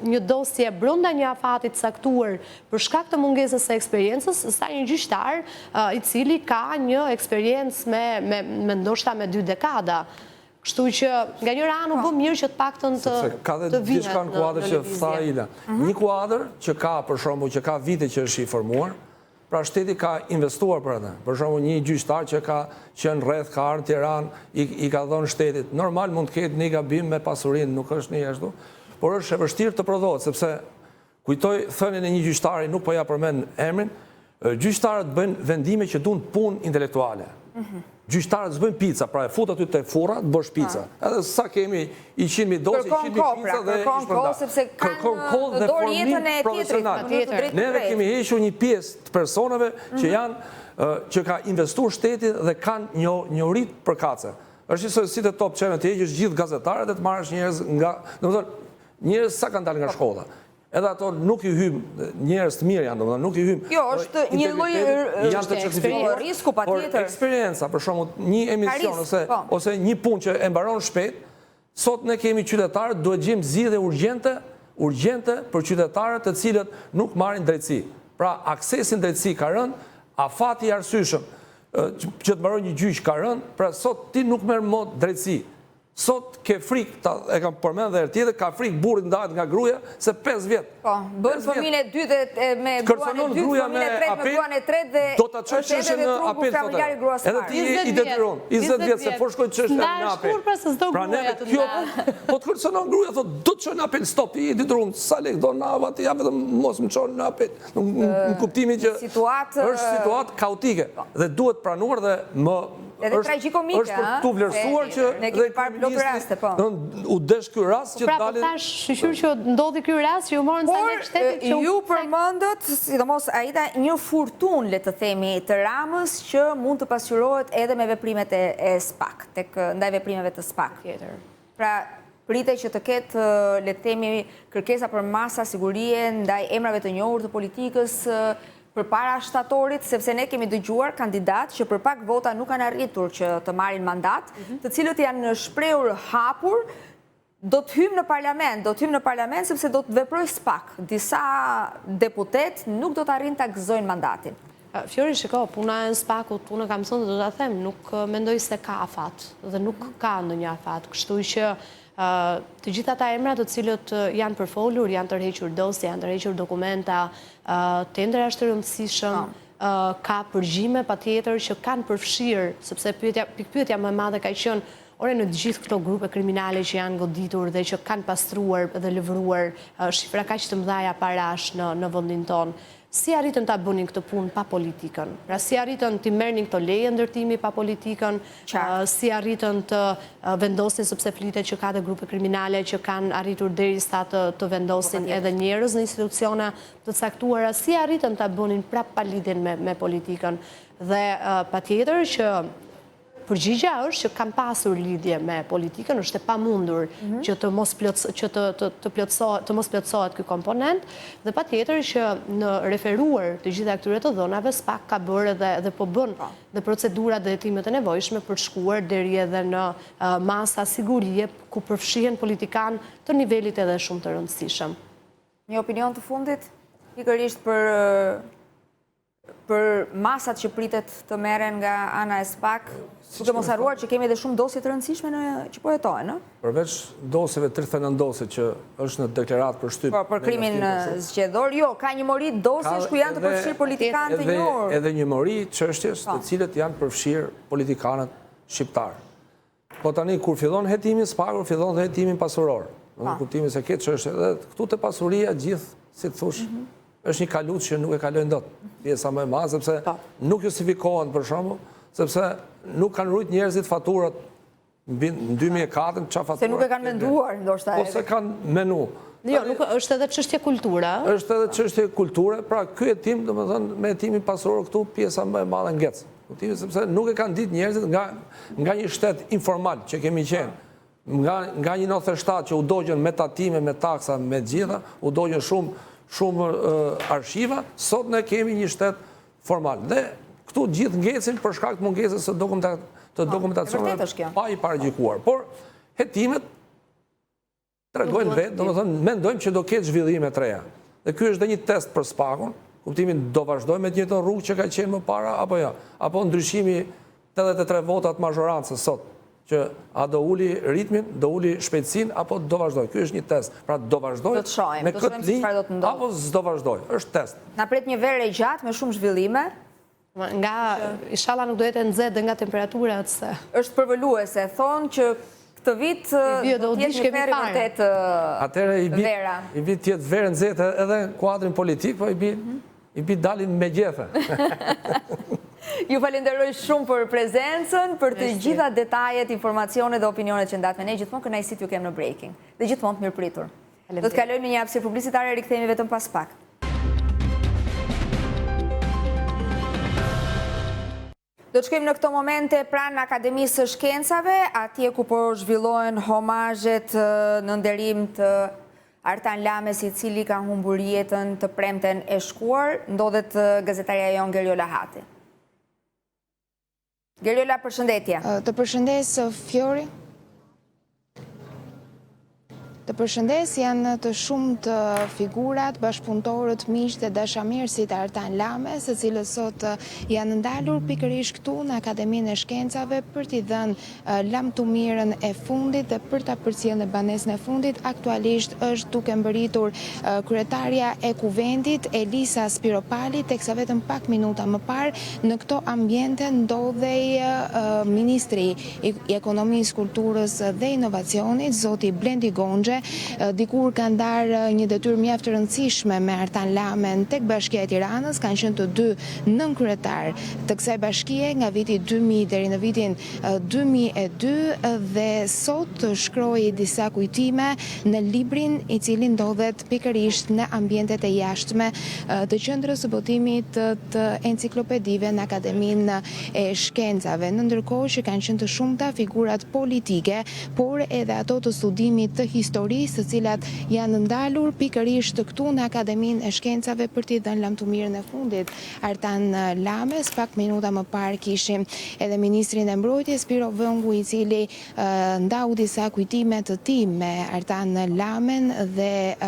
një dosje brenda një afati të caktuar për shkak të mungesës së eksperiencës, sa një gjyqtar i cili ka një eksperiencë me ndoshta me 2 dekada. Kështu që nga njëra anë u bë mirë që të paktën të vihet. Ka dhe diçka në kuadër që tha Ida. Një kuadër që ka, për shembull, që ka vite që është i formuar, pra shteti ka investuar për atë. Për shembull, një gjyqtar që ka qenë rreth, ka ardhur në Tiranë, i ka dhënë shtetit. Normal mund të ketë një gabim me pasurinë, nuk është një ashtu, por është e vështirë të prodhohet, sepse kujtoj thënien e një gjyqtari, nuk po ja përmend emrin, gjyqtarët bëjnë vendime që duan punë intelektuale. Gjyqtarët s'bëjnë pizza, pra e fut aty te furra, të bësh pizza. Edhe sa kemi 100.000 dosje, 100.000 pizza dhe kërkon kohë dhe formim profesional. Neve kemi hequr një pjesë të personave që janë që ka investuar shteti dhe kanë njohuri përkatëse. Është njësoj si të Top Channel të heqësh gjithë gazetarët dhe të marrësh njerëz nga, domethënë, njerëz sa kanë dalë nga shkolla. Edhe ato nuk i hym, njerëz të mirë janë, domethënë nuk i hym. Jo, është një lloj risku patjetër. Por eksperienca, për shembull, një emision ose një punë që e mbaron shpejt, sot ne kemi qytetarët, duhet gjejmë zgjidhje urgjente për qytetarët të cilët nuk marrin drejtësi. Pra, aksesi në drejtësi ka rënë, afati i arsyeshëm që të mbaroj një gjyq ka rënë, pra sot ti nuk merr më drejtësi. Sot ke frikë, e kam përmend dhe herë tjetër, ka frikë burri ndahet nga gruaja se 5 vjet. Po, bën fëmijën e dytë me gruan e dytë, fëmijën e tretë me gruan e tretë dhe do ta çështësh në apel familjari gruas. Edhe ti i detyron 20 vjet se po shkoj të çështësh në apel. Pra ne kjo po të kërcënon gruaja thotë do të çoj në apel, stop, i detyron sa lek do na vati ja vetëm mos më çon në apel. Në kuptimin që është situatë kaotike dhe duhet pranuar dhe edhe tragjikomike, është për tu vlerësuar që ne kemi parë blok raste, po. U desh ky rast që dalin. Pra, thash, shqyr që ndodhi ky rast që ju morën sa lek shtetit që ju përmendët, sidomos Aida, një furtunë, le të themi, të Ramës që mund të pasqyrohet edhe me veprimet e SPAK, tek ndaj veprimeve të SPAK. Pra, pritej që të ketë, le të themi, kërkesa për masa sigurie ndaj emrave të njohur të politikës për para shtatorit, sepse ne kemi dëgjuar kandidat që për pak vota nuk kanë arritur që të marrin mandat, të cilët janë shprehur hapur, do të hymë në parlament sepse do të veproj SPAK. Disa deputet nuk do të arrin të gëzojnë mandatin. Fjori, shiko, puna e SPAK-ut, unë kam thënë dhe do të them, nuk mendoj se ka afat dhe nuk ka ndonjë afat, kështu që të gjitha ta emra të cilët janë përfolur, janë tërhequr dosje, janë tërhequr dokumenta, tendera është të rëndësishëm, ka përgjime patjetër që kanë përfshirë, sepse pikpyetja më e madhe ka qenë ore në gjithë këto grupe kriminale që janë goditur dhe që kanë pastruar dhe lëvruar shifra kaq të mëdha parash në vendin tonë. si arritën ta bënin këtë punë pa politikën? Pra si arritën të merrnin këto leje ndërtimi pa politikën? Si arritën të vendosin, sepse flitet që ka dhe grupe kriminale që kanë arritur derisa të vendosin edhe njerëz në institucione të caktuara, si arritën ta bënin prap pa lidhjen me politikën? Dhe patjetër që përgjigja është që kanë pasur lidhje me politikën, është e pamundur që të mos plotësohet ky komponent, dhe patjetër që në referuar të gjitha këtyre të dhënave SPAK ka bërë dhe po bën dhe procedurat dhe hetimet e nevojshme për të shkuar deri edhe në masa sigurie ku përfshihen politikanë të nivelit edhe shumë të rëndësishëm. Një opinion të fundit, pikërisht për masat që pritet të merren nga ana e SPAK, duke mos harruar që kemi edhe shumë dosje të rëndësishme që po jetohen, ëh? Përveç dosjeve 39 dosje që është në deklaratë për shtyp. Po, për krimin zgjedhor, jo, ka një mori dosjesh ku janë të përfshirë politikanë të njohur. Edhe një mori çështjes të cilët janë përfshirë politikanët shqiptarë. Po tani kur fillon hetimi SPAK-ut, fillon dhe hetimi pasuror. Në kuptimin se këtë çështje, edhe këtu te pasuria gjithë, si të thosh, është një kaluç që nuk e kalojnë dot. Pjesa më e madhe sepse nuk justifikohen për shembull, sepse nuk kanë rrit njerëzit faturat në 2004 çfarë fatura. Se nuk e kanë menduar ndoshta. Po se kanë menu. Jo, nuk është edhe çështje kulture. Është edhe çështje kulture, pra ky hetim, domethënë me hetimin pasuror këtu pjesa më e madhe ngec. Kuptimi sepse nuk e kanë ditë njerëzit nga një shtet informal që kemi qenë. Nga një 97 që u dogjen me tatime, me taksa, me gjitha, u dogjen shumë arshiva, sot ne kemi një shtet formal. Dhe këtu gjithë ngecin për shkak të mungesës së dokumentacionit pa i paragjykuar. Por hetimet tregojnë vetë, domethënë mendojmë që do ketë zhvillime të reja. Dhe ky është dhe një test për SPAK-un, kuptimin do vazhdojmë me të njëjtën rrugë që ka qenë më para apo jo, apo ndryshimi 83 votat majorancës sot, që a do uli ritmin, do uli shpejtësinë, apo do vazhdoj. Ky është një test. Pra do vazhdoj me këtë linjë, apo s'do vazhdoj. Është test. Na pret një verë e gjatë me shumë zhvillime. Nga, inshallah nuk do jetë nxehtë dhe nga temperaturat se. Është përvoluese, thonë që këtë vit do të jetë një verë vërtet vera. Atëherë i bie të jetë verë nxehtë edhe në kuadrin politik, po i bie dalin me gjethe. Ju falenderoj shumë për prezencën, për të gjitha detajet, informacionet dhe opinionet që ndatë me ne. Gjithmonë kënaqësi t'ju kem në Breaking. Dhe gjithmonë të mirëpritur. Do të kalojmë në një hapësirë publicitare, rikthehemi vetëm pas pak. Do të shkojmë në këto momente pranë Akademisë së Shkencave, atje ku po zhvillohen homazhet në nderim të Artan Lames, i cili ka humbur jetën të premten e shkuar, ndodhet gazetaria jon Geriola Hati. Geriola, përshëndetje. Të përshëndes, Fjori. Të përshëndes janë të shumë të figurat, bashkëpunëtorët, miqtë dhe dashamirësit Artan Lames, të cilët sot janë ndalur pikërisht këtu në Akademinë e Shkencave për t'i dhënë lamtumirën e fundit dhe për ta përcjellë në banesën e fundit. Aktualisht është duke mbërritur kryetarja e Kuvendit, Elisa Spiropali, teksa vetëm pak minuta më parë në këto ambiente ndodhej Ministri i Ekonomisë, Kulturës dhe Inovacionit, zoti Blendi Gonxhe. Dikur kanë ndarë një detyrë mjaft të rëndësishme me Artan Lamen tek Bashkia e Tiranës, kanë qenë të dy nënkryetar të kësaj bashkie nga viti 2000 deri në vitin 2002 dhe sot shkroi disa kujtime në librin i cili ndodhet pikërisht në ambientet e jashtme të qendrës së botimit të enciklopedive në Akademinë e Shkencave, në ndërkohë që kanë qenë të shumta figurat politike, por edhe ato të studimit të historisë, të cilat janë ndalur pikërisht këtu në Akademinë e Shkencave për t'i dhënë lamtumirën e fundit Artan Lames. Pak minuta më parë kishim edhe ministrin e Mbrojtjes Piro Vëngu, i cili ndau disa kujtime të tij me Artan Lamen dhe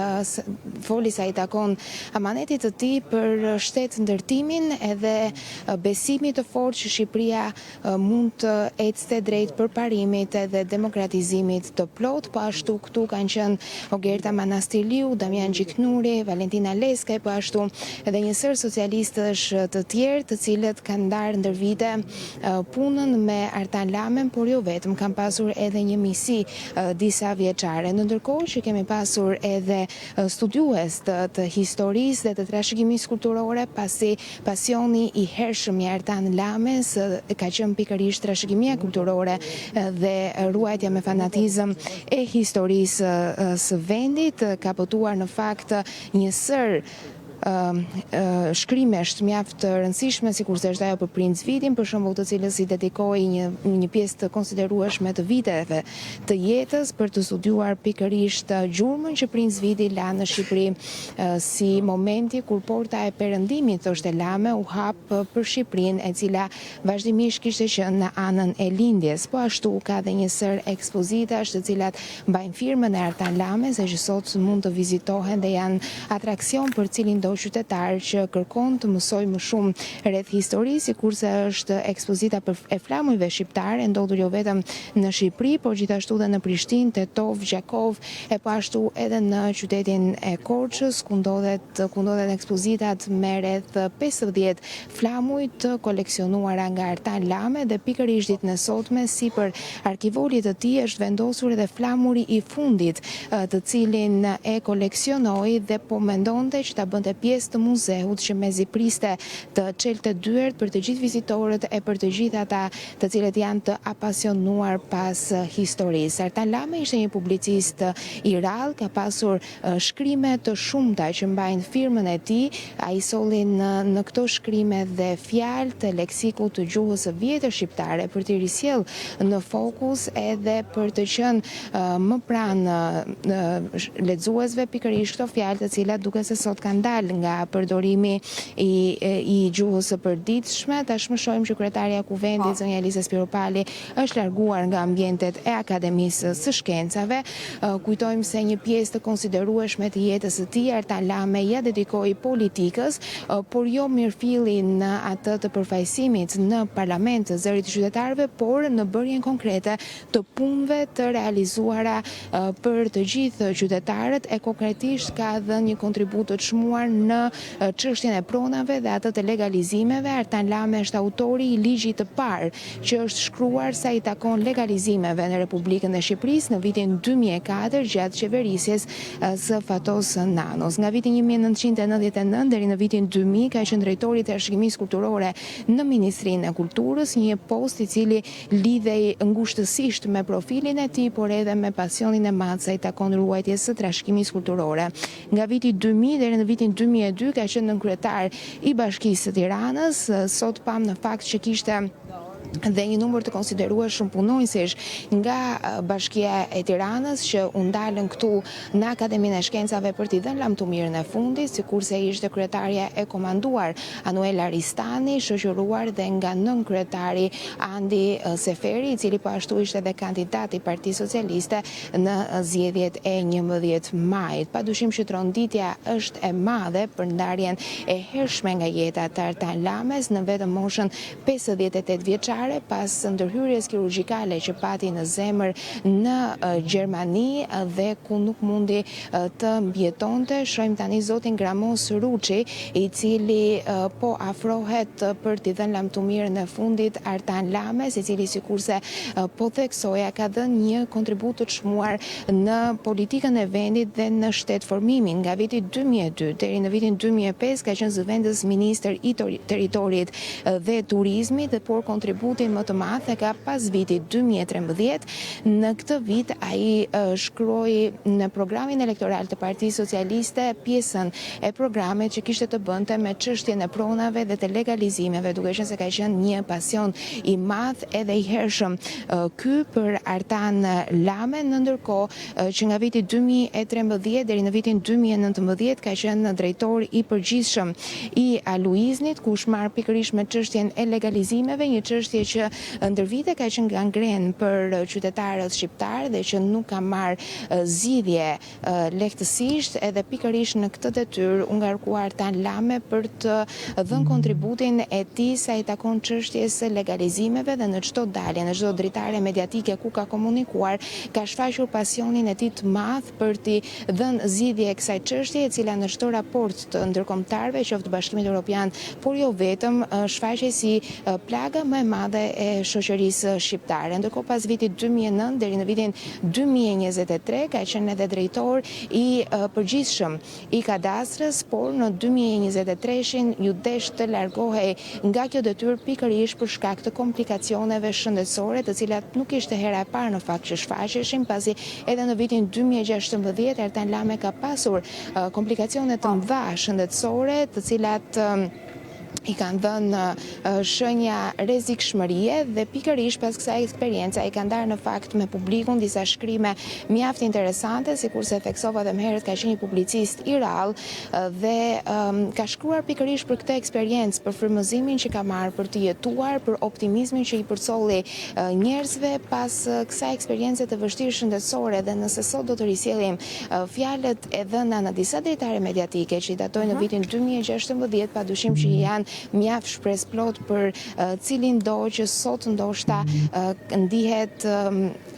foli sa i takon amanetit të tij për shtetëndërtimin edhe besimit të fortë që Shqipëria mund të ecte drejt përparimit edhe demokratizimit të plot. Po ashtu këtu kanë kanë qenë Ogerta Manastiliu, Damian Gjiknuri, Valentina Leska, po ashtu edhe një sër socialistësh të tjerë, të cilët kanë ndarë ndër vite punën me Artan Lamen, por jo vetëm, kanë pasur edhe një misi disa vjeçare. Ndërkohë që kemi pasur edhe studiues të historisë dhe të trashëgimisë kulturore, pasi pasioni i hershëm i Artan Lames ka qenë pikërisht trashëgimia kulturore dhe ruajtja me fanatizëm e historisë së vendit, ka botuar në fakt një sër shkrimesh mjaft të rëndësishme, sikurse është ajo për Princ Vitin, për shembull, të cilës i dedikoi një pjesë të konsiderueshme të viteve të jetës për të studiuar pikërisht gjurmën që Princ Viti la në Shqipëri si momenti kur porta e perëndimit thoshte Lame u hap për Shqipërinë, e cila vazhdimisht kishte qenë në anën e lindjes. Po ashtu ka dhe një sër ekspozitash të cilat mbajnë firmën e Artan Lames, që sot mund të vizitohen dhe janë atraksion për cilin do qytetar që kërkon të mësoj më shumë rreth historisë, sikurse është ekspozita e flamujve shqiptare, ndodhur jo vetëm në Shqipëri, por gjithashtu dhe në Prishtinë, Tetov, Gjakov, e po ashtu edhe në qytetin e Korçës, ku ndodhet ekspozitat me rreth 50 flamuj të koleksionuara nga Artan Lame, dhe pikërisht ditën e sotme sipër arkivolit të tij është vendosur edhe flamuri i fundit, të cilin e koleksionoi dhe po mendonte që ta bënte pjesë të muzeut që mezi priste të çelte dyert për të gjithë vizitorët e për të gjithë ata të cilët janë të apasionuar pas historisë. Artan Lame ishte një publicist i rrallë, ka pasur shkrime të shumta që mbajnë firmën e tij. Ai solli në këto shkrime dhe fjalë të leksikut të gjuhës së vjetër shqiptare për të risjell në fokus edhe për të qenë më pranë lexuesve pikërisht këto fjalë të cilat duke se sot kanë dalë nga përdorimi i gjuhës së përditshme. Tashmë shohim që kryetaria e Kuvendit, zonja Eliza Spiropali, është larguar nga ambientet e Akademisë së Shkencave. Kujtojmë se një pjesë të konsiderueshme të jetës së tij Artan Lame ja dedikoi politikës, por jo mirëfilli në atë të përfaqësimit në parlament të zërit të qytetarëve, por në bërjen konkrete të punëve të realizuara për të gjithë qytetarët, e konkretisht ka dhënë një kontribut të çmuar në çështjen e pronave dhe atë të legalizimeve. Artan Lame është autori i ligjit të parë që është shkruar sa i takon legalizimeve në Republikën e Shqipërisë në vitin 2004 gjatë qeverisjes së Fatos Nanos. Nga viti 1999 deri në vitin 2000 ka qenë drejtori i trashëgimisë kulturore në Ministrinë e Kulturës, një post i cili lidhej ngushtësisht me profilin e tij, por edhe me pasionin e madh sa i takon ruajtjes së trashëgimisë kulturore. Nga viti 2000 deri në vitin 2002 ka qenë nënkryetar i Bashkisë së Tiranës. Sot pam në fakt që kishte dhe një numër të konsiderueshëm punonjësish nga Bashkia e Tiranës që u ndalën këtu në Akademinë e Shkencave për t'i dhënë lamtumirën e fundit, sikurse ishte kryetaria e komanduar Anuela Ristani, shoqëruar dhe nga nënkryetari Andi Seferi, i cili po ashtu ishte edhe kandidat i Partisë Socialiste në zgjedhjet e 11 majit. Padyshim që tronditja është e madhe për ndarjen e hershme nga jeta të Artan Lames në vetëm moshën 58 vjeçare, pas ndërhyrjes kirurgjikale që pati në zemër në Gjermani dhe ku nuk mundi të mbjetonte. Shohim tani zotin Gramos Ruçi, i cili po afrohet për t'i dhënë lamtumirën e fundit Artan Lames, i cili sikurse po theksoja ka dhënë një kontribut të çmuar në politikën e vendit dhe në shtetformimin. Nga viti 2002 deri në vitin 2005 ka qenë zëvendës ministër i territorit dhe turizmit, dhe por kontributin më të madh e ka pas vitit 2013. Në këtë vit ai shkroi në programin elektoral të Partisë Socialiste pjesën e programit që kishte të bënte me çështjen e pronave dhe të legalizimeve, duke qenë se ka qenë një pasion i madh edhe i hershëm ky për Artan Lame, ndërkohë që nga viti 2013 deri në vitin 2019 ka qenë drejtor i përgjithshëm i Aluiznit, ku është marrë pikërisht me çështjen e legalizimeve, një çështje çështje që ndër vite ka qenë gangren për qytetarët shqiptar dhe që nuk ka marrë zgjidhje lehtësisht, edhe pikërisht në këtë detyrë u ngarkuar Tan Lame për të dhënë kontributin e tij sa i takon çështjes së legalizimeve dhe në çdo dalje, në çdo dritare mediatike ku ka komunikuar, ka shfaqur pasionin e tij të madh për të dhënë zgjidhje kësaj çështje, e cila në çdo raport të ndërkombëtarëve, qoftë Bashkimit Evropian, por jo vetëm, shfaqej si plaga më e madhe e shoqërisë shqiptare. Ndërkohë pas vitit 2009 deri në vitin 2023 ka qenë edhe drejtor i përgjithshëm i kadastrës, por në 2023 ju desh të largohej nga kjo detyrë pikërisht për shkak të komplikacioneve shëndetësore, të cilat nuk ishte hera e parë në fakt që shfaqeshin, pasi edhe në vitin 2016 Ertan Lame ka pasur komplikacione të mëdha shëndetësore, të cilat i kanë dhënë shenja rrezikshmërie dhe pikërisht pas kësaj eksperience ai ka ndarë në fakt me publikun disa shkrime mjaft interesante, sikurse theksova edhe më herët, ka qenë një publicist i rrallë dhe ka shkruar pikërisht për këtë eksperiencë, për frymëzimin që ka marrë, për të jetuar, për optimizmin që i përcolli njerëzve pas kësaj eksperience të vështirë shëndetësore. Dhe nëse sot do të risjellim fjalët e dhëna në disa dritare mediatike që i datojnë në vitin 2016, padyshim që janë mjaft shpresplot për cilin do që sot ndoshta ndihet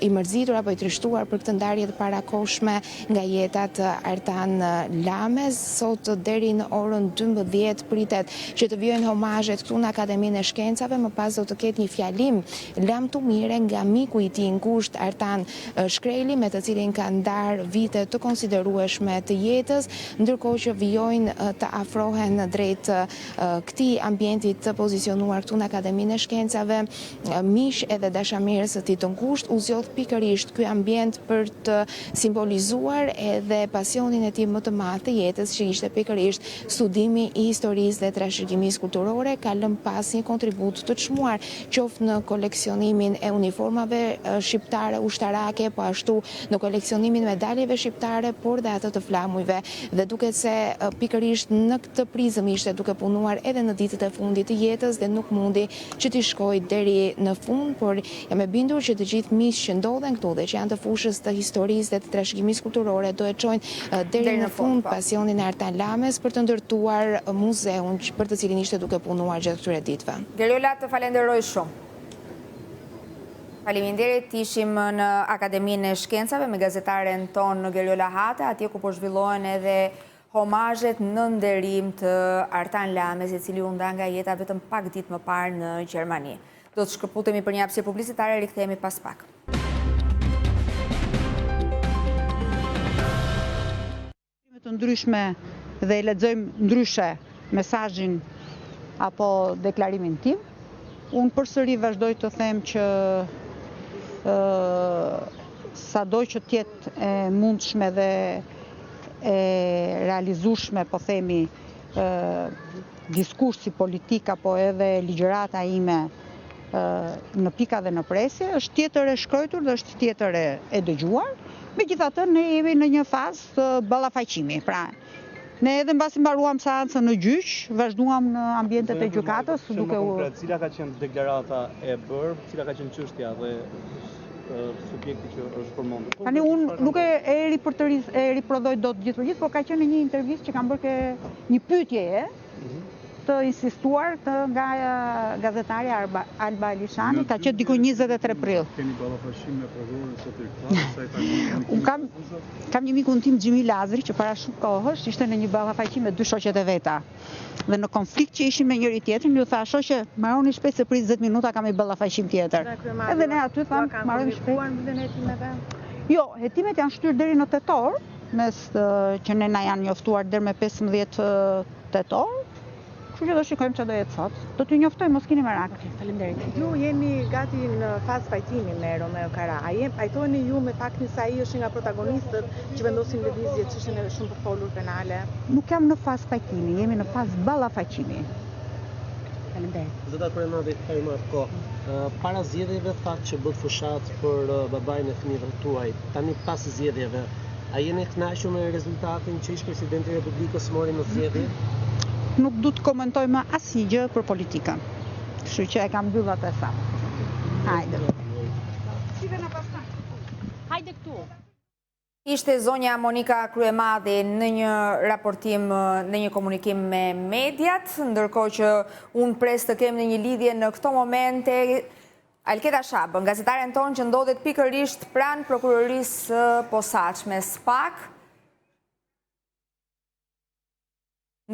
i mërzitur apo i trishtuar për këtë ndarje të parakoshme nga jeta të Ertan Lames. Sot deri në orën 12 pritet që të vijojnë homazhet këtu në Akademinë e Shkencave, më pas do të ketë një fjalim lamtumire nga miku i tij ngushtë Artan Shkreli, me të cilin ka ndarë vite të konsiderueshme të jetës, ndërkohë që vijojnë të afrohen drejt këtij ambientit të pozicionuar këtu në Akademinë e Shkencave, miq edhe dashamirës së tij të ngushtë, u zgjodh pikërisht ky ambient për të simbolizuar edhe pasionin e tij më të madh të jetës, që ishte pikërisht studimi i historisë dhe trashëgimisë kulturore. Ka lënë pas një kontribut të çmuar, qoftë në koleksionimin e uniformave shqiptare ushtarake, po ashtu në koleksionimin e medaljeve shqiptare, por dhe ato të flamujve. Dhe duket se pikërisht në këtë prizëm ishte duke punuar edhe në ditët e fundit të jetës dhe nuk mundi që t'i shkojë deri në fund, por jam e bindur që të gjithë miqtë që ndodhen këtu dhe që janë të fushës të historisë dhe të trashëgimisë kulturore do e çojnë deri në fund pasionin e Ertan Lames për të ndërtuar muzeun për të cilin ishte duke punuar gjatë këtyre ditëve. Geriola, të falenderoj shumë. Faleminderit, ishim në Akademinë e Shkencave me gazetaren tonë Geriola Hate, atje ku po zhvillohen edhe homazhet në nderim të Ertan Lames, i cili u nda nga jeta vetëm pak ditë më parë në Gjermani. Do të shkëputemi për një hapësirë publicitare, rikthehemi pas pak. Të ndryshme dhe i lexojmë ndryshe mesazhin apo deklarimin tim. Unë përsëri vazhdoj të them që sado që të jetë e mundshme dhe e realizueshme, po themi, diskursi politik apo edhe ligjërata ime në pika dhe në presje, është tjetër e shkruar dhe është tjetër e dëgjuar. Megjithatë, ne jemi në një fazë të ballafaqimi. Pra, ne edhe mbasi mbaruam seancën në gjyq, vazhduam në ambientet e gjykatës, duke u... Cila ka qenë deklarata e bërë, cila ka qenë çështja dhe subjekti që është përmendur? Tani unë nuk e riprodhoj dot gjithë, por ka qenë një intervistë që kam bërë një pyetje të insistuar nga gazetarja Alba Alishani, ka qenë diku 23 prill. Keni ballafaqim me prokurorin sot i klasës? Unë kam një mikun tim Xhimi Lazri që para shumë kohësh ishte në një ballafaqim me dy shoqet e veta. Dhe në konflikt që ishim me njëri tjetrin, ju tha shoqë, marroni shpejt se prit 10 minuta kam një ballafaqim tjetër. Edhe ne aty tham, marrojmë shpejt. Jo, hetimet janë shtyr deri në tetor, mes që ne na janë njoftuar deri me 15 tetor. Kështu që do shikojmë çfarë do jetë sot. Do t'ju njoftoj, mos keni merak. Faleminderit. Ju jeni gati në fazë fajtimi me Romeo Kara. A pajtoheni ju me faktin se ai është nga protagonistët që vendosin lëvizje çështjen e shumë përfolur penale? Nuk jam në fazë fajtimi, jemi në fazë ballafaqimi. Faleminderit. Zëta Kurenadi, Marko, para zgjedhjeve thatë që bëhet fushat për babain e fëmijëve tuaj. Tani pas zgjedhjeve, a jeni kënaqur me rezultatin që ish presidenti i Republikës mori në zgjedhje? Nuk du të komentoj më asnjë gjë për politikën. Kështu që e kam mbyll atë sa. Hajde. Hajde këtu. Ishte zonja Monika Kryemadhi në një raportim, në një komunikim me mediat, ndërkohë që unë pres të kem në një lidhje në këto momente Alketa Shabën, gazetaren tonë që ndodhet pikërisht pranë prokurorisë posaçme SPAK.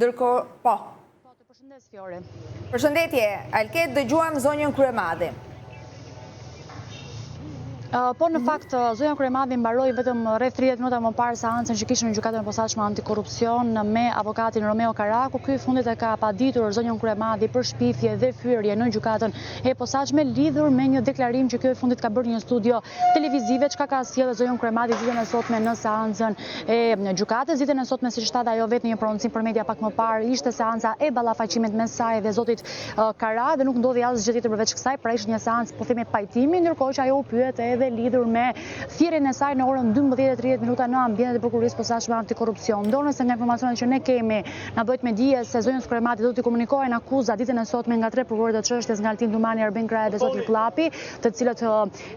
Ndërkohë, po. Të përshëndes, Fiore. Përshëndetje, Alket, dëgjuam zonjën Kryemadhi. Po në fakt, zonja Kryemadhi mbaroi vetëm rreth 30 minuta më parë seancën që kishte në gjykatën e posaçme antikorrupsion me avokatin Romeo Karaku. Ky fundit e ka paditur zonjën Kryemadhi për shpifje dhe fyerje në gjykatën e posaçme lidhur me një deklarim që kjo e fundit ka bërë një studio televizive, çka ka sjellë zonjën Kryemadhi ditën e sotme në seancën e gjykatës. Ditën e sotme, siç thata ajo vetë në një prononcim për media pak më parë, ishte seanca e ballafaqimit mes saj dhe zotit Kara dhe nuk ndodhi asgjë tjetër përveç kësaj, pra ishte një seancë po themi pajtimi, ndërkohë që ajo u pyet edhe lidhur me thirrjen e saj në orën 12:30 minuta në ambientet e prokurorisë posaçme antikorrupsion. Ndonëse nga informacionet që ne kemi, na bëhet me dije se zonja Kryemadhi do t'i komunikohen akuzat ditën e sotme nga 3 prokurorët e çështjes, nga Altin Dumani, Arben Kraja dhe zoti Llapi, të cilët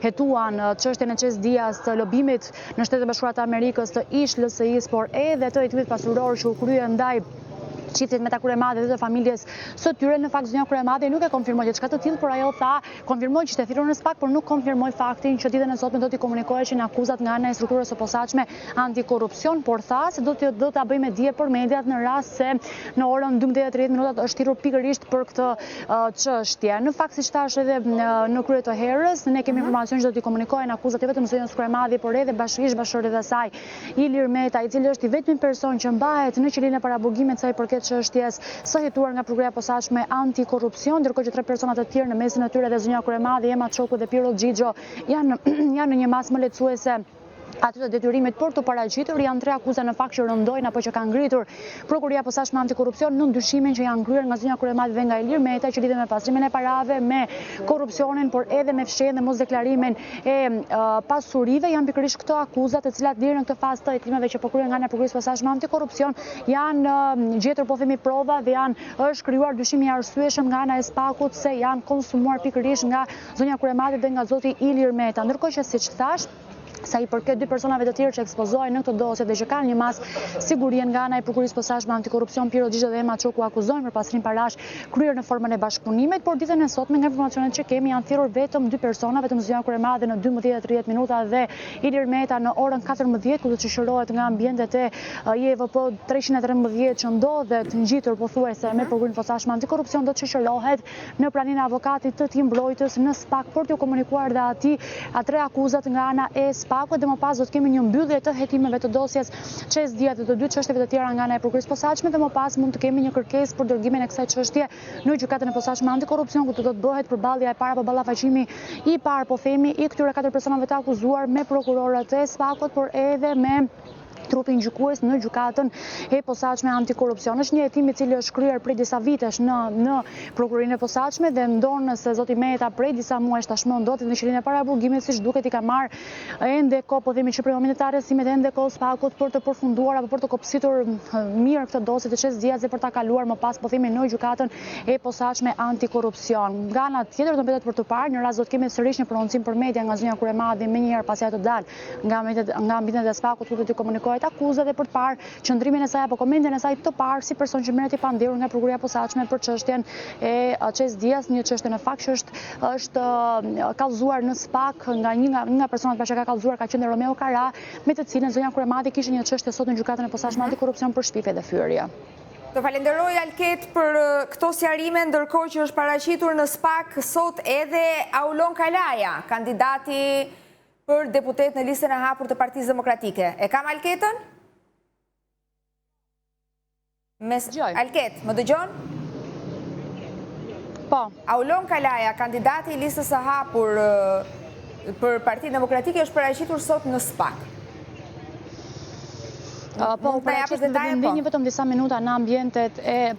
hetuan çështjen e Çes Dias të lobimit në Shtetet e Bashkuara të Amerikës të ish LSI-s, por edhe të hetimit pasuror që u krye ndaj çiftit me ta Kryemadhi dhe të familjes së tyre. Në fakt zonja Kryemadhi nuk e konfirmoi diçka të tillë, por ajo tha, konfirmoi që ishte thirrur në SPAK, por nuk konfirmoi faktin që ditën e sotme do t'i komunikoheshin akuzat nga ana e strukturës së posaçme antikorrupsion, por tha se do ta bëjmë dije për mediat në rast se në orën 12:30 minuta është thirrur pikërisht për këtë çështje. Në fakt, siç thash edhe në krye të herës, ne kemi informacion që do t'i komunikohen akuzat jo vetëm zonjës Kryemadhi, por edhe bashkëshortit e saj, Ilir Meta, i cili është i vetmi person që mbahet në qelinë e paraburgimit sa i përket çështjes së hetuar nga prokuroria posaçme antikorrupsion, ndërkohë që 3 persona të tjerë në mesin e tyre dhe zonja Kryemadhi, Ema Çoku dhe Piro Xhixho janë në një masë më lehtësuese aty të detyrimit për të paraqitur. Janë 3 akuza në fakt që rëndojnë apo që kanë ngritur prokuroria posaçme antikorrupsion në ndryshimin që janë ngritur nga zonja Kryemadhi dhe nga Ilir Meta, që lidhen me pastrimin e parave, me korrupsionin, por edhe me fshehjen dhe mosdeklarimin e pasurive. Janë pikërisht këto akuzat të cilat deri në këtë fazë të hetimeve që po kryhen nga ana e prokurorisë posaçme antikorrupsion janë gjetur po themi prova dhe është krijuar dyshim i arsyeshëm nga ana e SPAK-ut se janë konsumuar pikërisht nga zonja Kryemadhi dhe nga zoti Ilir Meta. Ndërkohë që siç thash, sa i përket 2 personave të tjerë që ekspozohen në këtë dosje dhe që kanë një mas sigurie nga ana e prokurorisë posaçme antikorrupsion, Piro Xhixho dhe Ema Çoku akuzojnë për pastrim parash kryer në formën e bashkëpunimit, por ditën e sotme nga informacionet që kemi janë thirrur vetëm 2 persona, vetëm zonja Kryemadhi në 12:30 minuta dhe Ilir Meta në orën 14, ku do të shoqërohet nga ambientet e JVP 313 që ndodhet ngjitur pothuajse me prokurorinë posaçme antikorrupsion, do të shoqërohet në praninë e avokatit të tij mbrojtës në SPAK për t'u komunikuar dhe atij atë akuzat nga ana e SPAK-ut dhe më pas do të kemi një mbyllje të hetimeve të dosjes Çes Dias dhe të 2 çështjeve të tjera nga ana e prokurorisë posaçme dhe më pas mund të kemi një kërkesë për dërgimin e kësaj çështje në gjykatën e posaçme antikorrupsion, ku do të bëhet përballja e parë apo ballafaqimi i parë po themi i këtyre 4 personave të akuzuar me prokurorët e SPAK-ut, por edhe me trupin gjykues në gjykatën e posaçme antikorrupsion. Është një hetim i cili është kryer prej disa vitesh në prokurorinë e posaçme dhe ndonë se zoti Meta prej disa muajsh tashmë ndodhet në qelinë e paraburgimit, siç duket i ka marrë ende kohë po themi që prej momentit të arrestimit ende kohë SPAK-ut për të përfunduar apo për të kopsitur mirë këtë dosje të Çes Dias dhe për ta kaluar më pas po themi në gjykatën e posaçme antikorrupsion. Nga ana tjetër do mbetet për të parë, në rast do të kemi sërish një prononcim për media nga zonja Kryemadhi më njëherë pasi ajo të dalë nga ambientet e SPAK-ut, ku do të komunikohet akuzat dhe për të parë qëndrimin e saj apo komentin e saj të parë si person që merret i panderur nga prokuroria posaçme për çështjen e Çes Dias, një çështje në fakt që është kallëzuar në SPAK nga një nga personat që ka kallëzuar ka qenë Romeo Kara, me të cilën zonja Kryemadhi kishte një çështje sot në gjykatën e posaçme antikorrupsion për shpifje dhe fyerje. Do falenderoj Alket për këto sqarime, ndërkohë që është paraqitur në SPAK sot edhe Aulon Kalaja, kandidati për deputet në listën e hapur të Partisë Demokratike. E kam Alketën? Alket, më dëgjon? Po. Aulon Kalaja, kandidati i listës së hapur për Partinë Demokratike, është paraqitur sot në SPAK. Po, paraqitet dhe vendimi vetëm disa minuta në ambientet e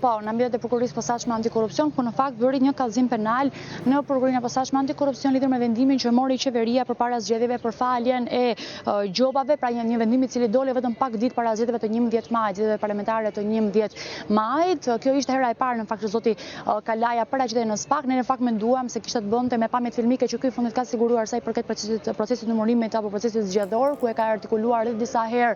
prokurorisë posaçme antikorrupsion, ku në fakt bëri një kallëzim penal në prokurorinë e posaçme antikorrupsion lidhur me vendimin që mori qeveria përpara zgjedhjeve për faljen e gjobave, pra një vendim i cili dole vetëm pak ditë para zgjedhjeve të 11 majit, zgjedhjeve parlamentare të 11 majit. Kjo ishte hera e parë në fakt që zoti Kalaja paraqitej në SPAK. Ne në fakt menduam se kishte të bënte me pamjet filmike që ky fundit ka siguruar sa i përket procesit numërimit apo procesit zgjedhor, ku e ka artikuluar edhe disa herë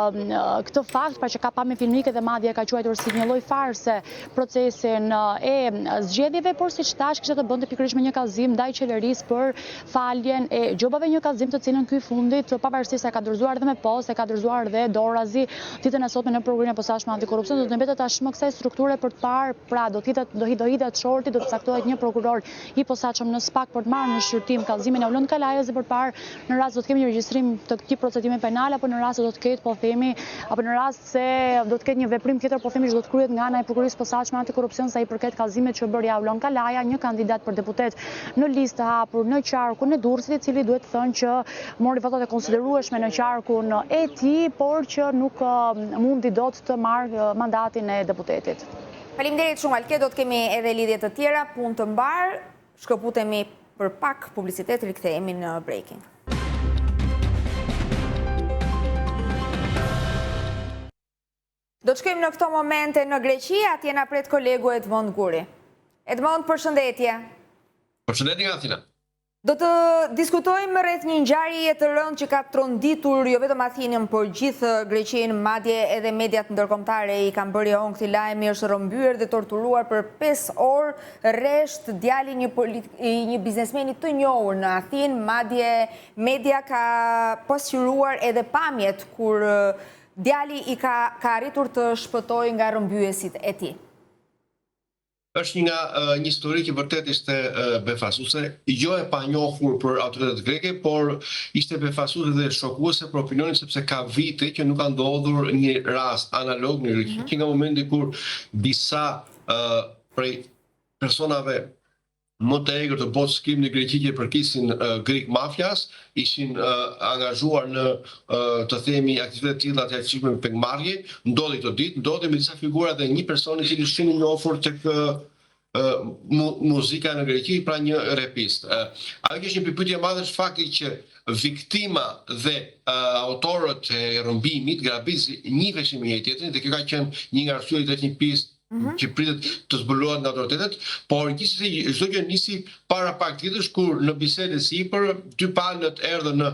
këtë fakt, pra që ka pamje filmike dhe madje ka quajtur si një lloj farse procesin e zgjedhjeve, por siç thash kishte të bënte pikërisht me një kallëzim ndaj qeverisë për faljen e gjobave, një kallëzim të cilën ky fundit, pavarësisht se ka dorëzuar edhe me postë, ka dorëzuar dhe dorazi ditën e sotme në prokurorinë e posaçme antikorrupsion, do të mbetet tashmë kësaj strukture për të parë, pra do hitet shorti, do të caktohet një prokuror i posaçëm në SPAK për të marrë në shqyrtim kallëzimin e Olund Kalajës dhe për të parë në rast do të kemi një regjistrim të këtij procedimi penal apo në rast se do të ketë apo në rast se do të ketë një veprim tjetër po themi që do të kryhet nga ana e prokurorisë posaçme antikorrupsion sa i përket kallëzimit që bëri Olund Kalaja, një kandidat për deputet në listë të hapur në qarkun e Durrësit, i cili duhet të thënë që mori votat e konsiderueshme në qarkun e tij, por që nuk mundi dot të marrë mandatin e deputetit. Faleminderit shumë Alke, do të kemi edhe lidhje të tjera, punë të mbar, shkëputemi për pak publicitet, rikthehemi në breaking. Do të shkojmë në këto momente në Greqi, atje na pret kolegu Edmond Guri. Edmond, përshëndetje. Përshëndetje nga Athina. Do të diskutojmë rreth një ngjarje të rëndë që ka tronditur jo vetëm Athinën, por gjithë Greqinë, madje edhe mediat ndërkombëtare i kanë bërë on këtij lajmi, është rrëmbyer dhe torturuar për 5 orë rresht djali një biznesmeni të njohur në Athinë, madje media ka pasqyruar edhe pamjet kur djali i ka arritur të shpëtojë nga rrëmbyesit e tij. Është një histori që vërtet ishte befasuese, jo e panjohur për autoritetet greke, por ishte befasuese dhe shokuese për opinionin, sepse ka vite që nuk ka ndodhur një rast analog në Greqi, që nga momenti kur disa prej personave më të egër të botës krim në Greqi që përkisin Greek Mafias, ishin angazhuar në të themi aktivitetet tilla të arsiqme me pengmarrje, ndodhi këtë ditë, ndodhi me disa figura dhe një person i cili shumë i njohur tek muzika në Greqi, pra një repist. Ajo që është një pyetje e madhe është fakti që viktima dhe autorët e rrëmbimit, grabitësi, njiheshin me njëri tjetrin dhe kjo ka qenë një nga arsyet e një pistë që pritet të zbulohet nga autoritetet, por gjithsesi çdo gjë nisi para pak ditësh kur në bisedë sipër dy palët erdhën në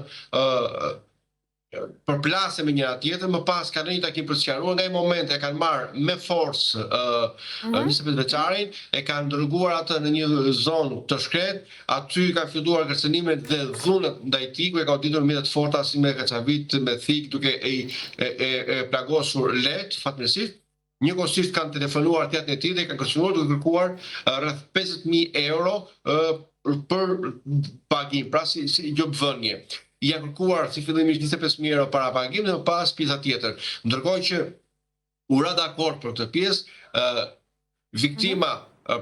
përplasje me njëra tjetrën, më pas kanë një takim për të sqaruar, nga ai moment e kanë marrë me forcë 25 vjeçarin, e kanë dërguar atë në një zonë të shkret, aty kanë filluar kërcënimet dhe dhunat ndaj tij, ku e ka ditur mjetet forta si me kaçavit, me thik, duke e plagosur lehtë fatmirësisht. Njëkohësisht kanë telefonuar atjet e tij dhe kanë kërcënuar duke kërkuar rreth 50.000 euro për pagim, pra si gjobvënie. Janë kërkuar si fillimisht 25.000 euro para pagim dhe më pas pjesa tjetër. Ndërkohë që u ra dakord për këtë pjesë, viktima,